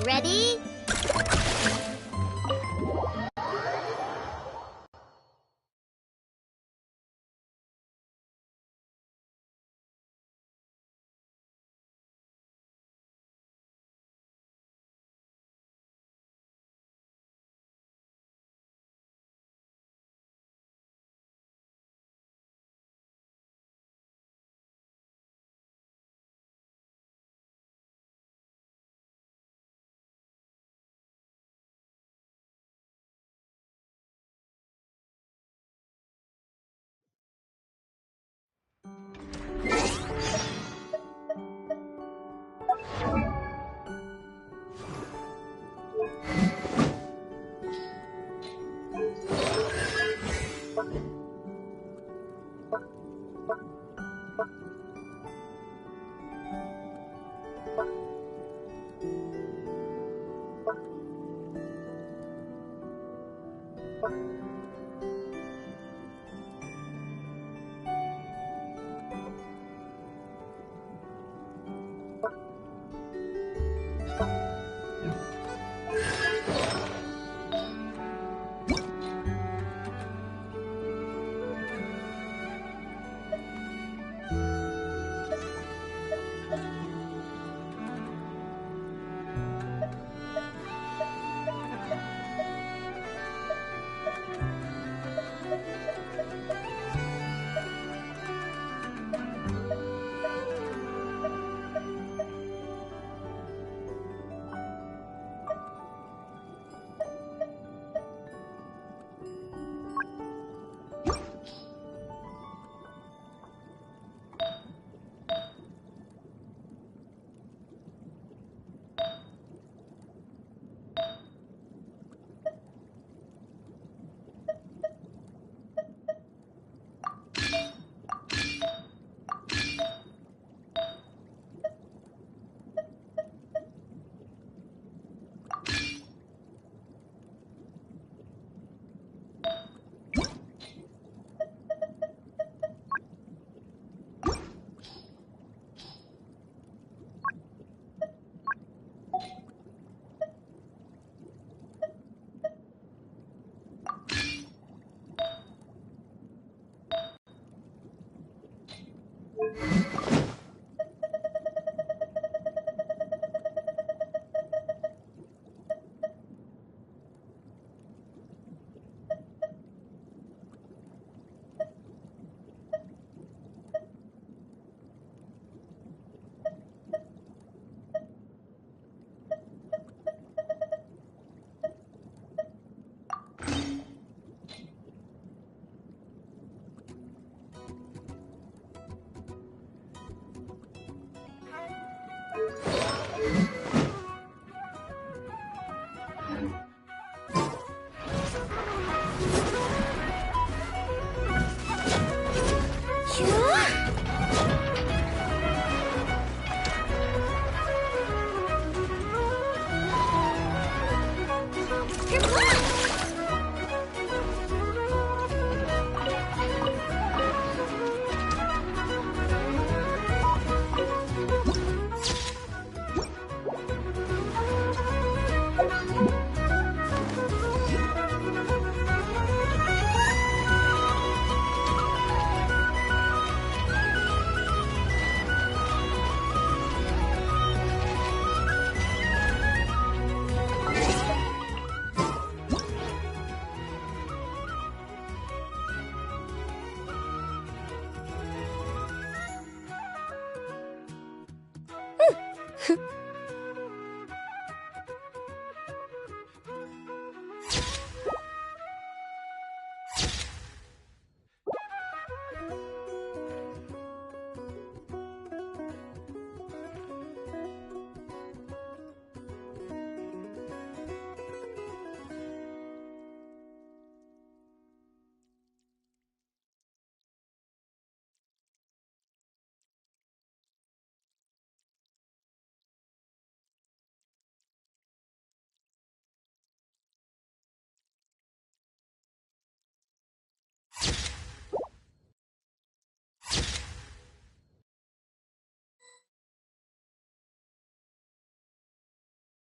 E: Ready?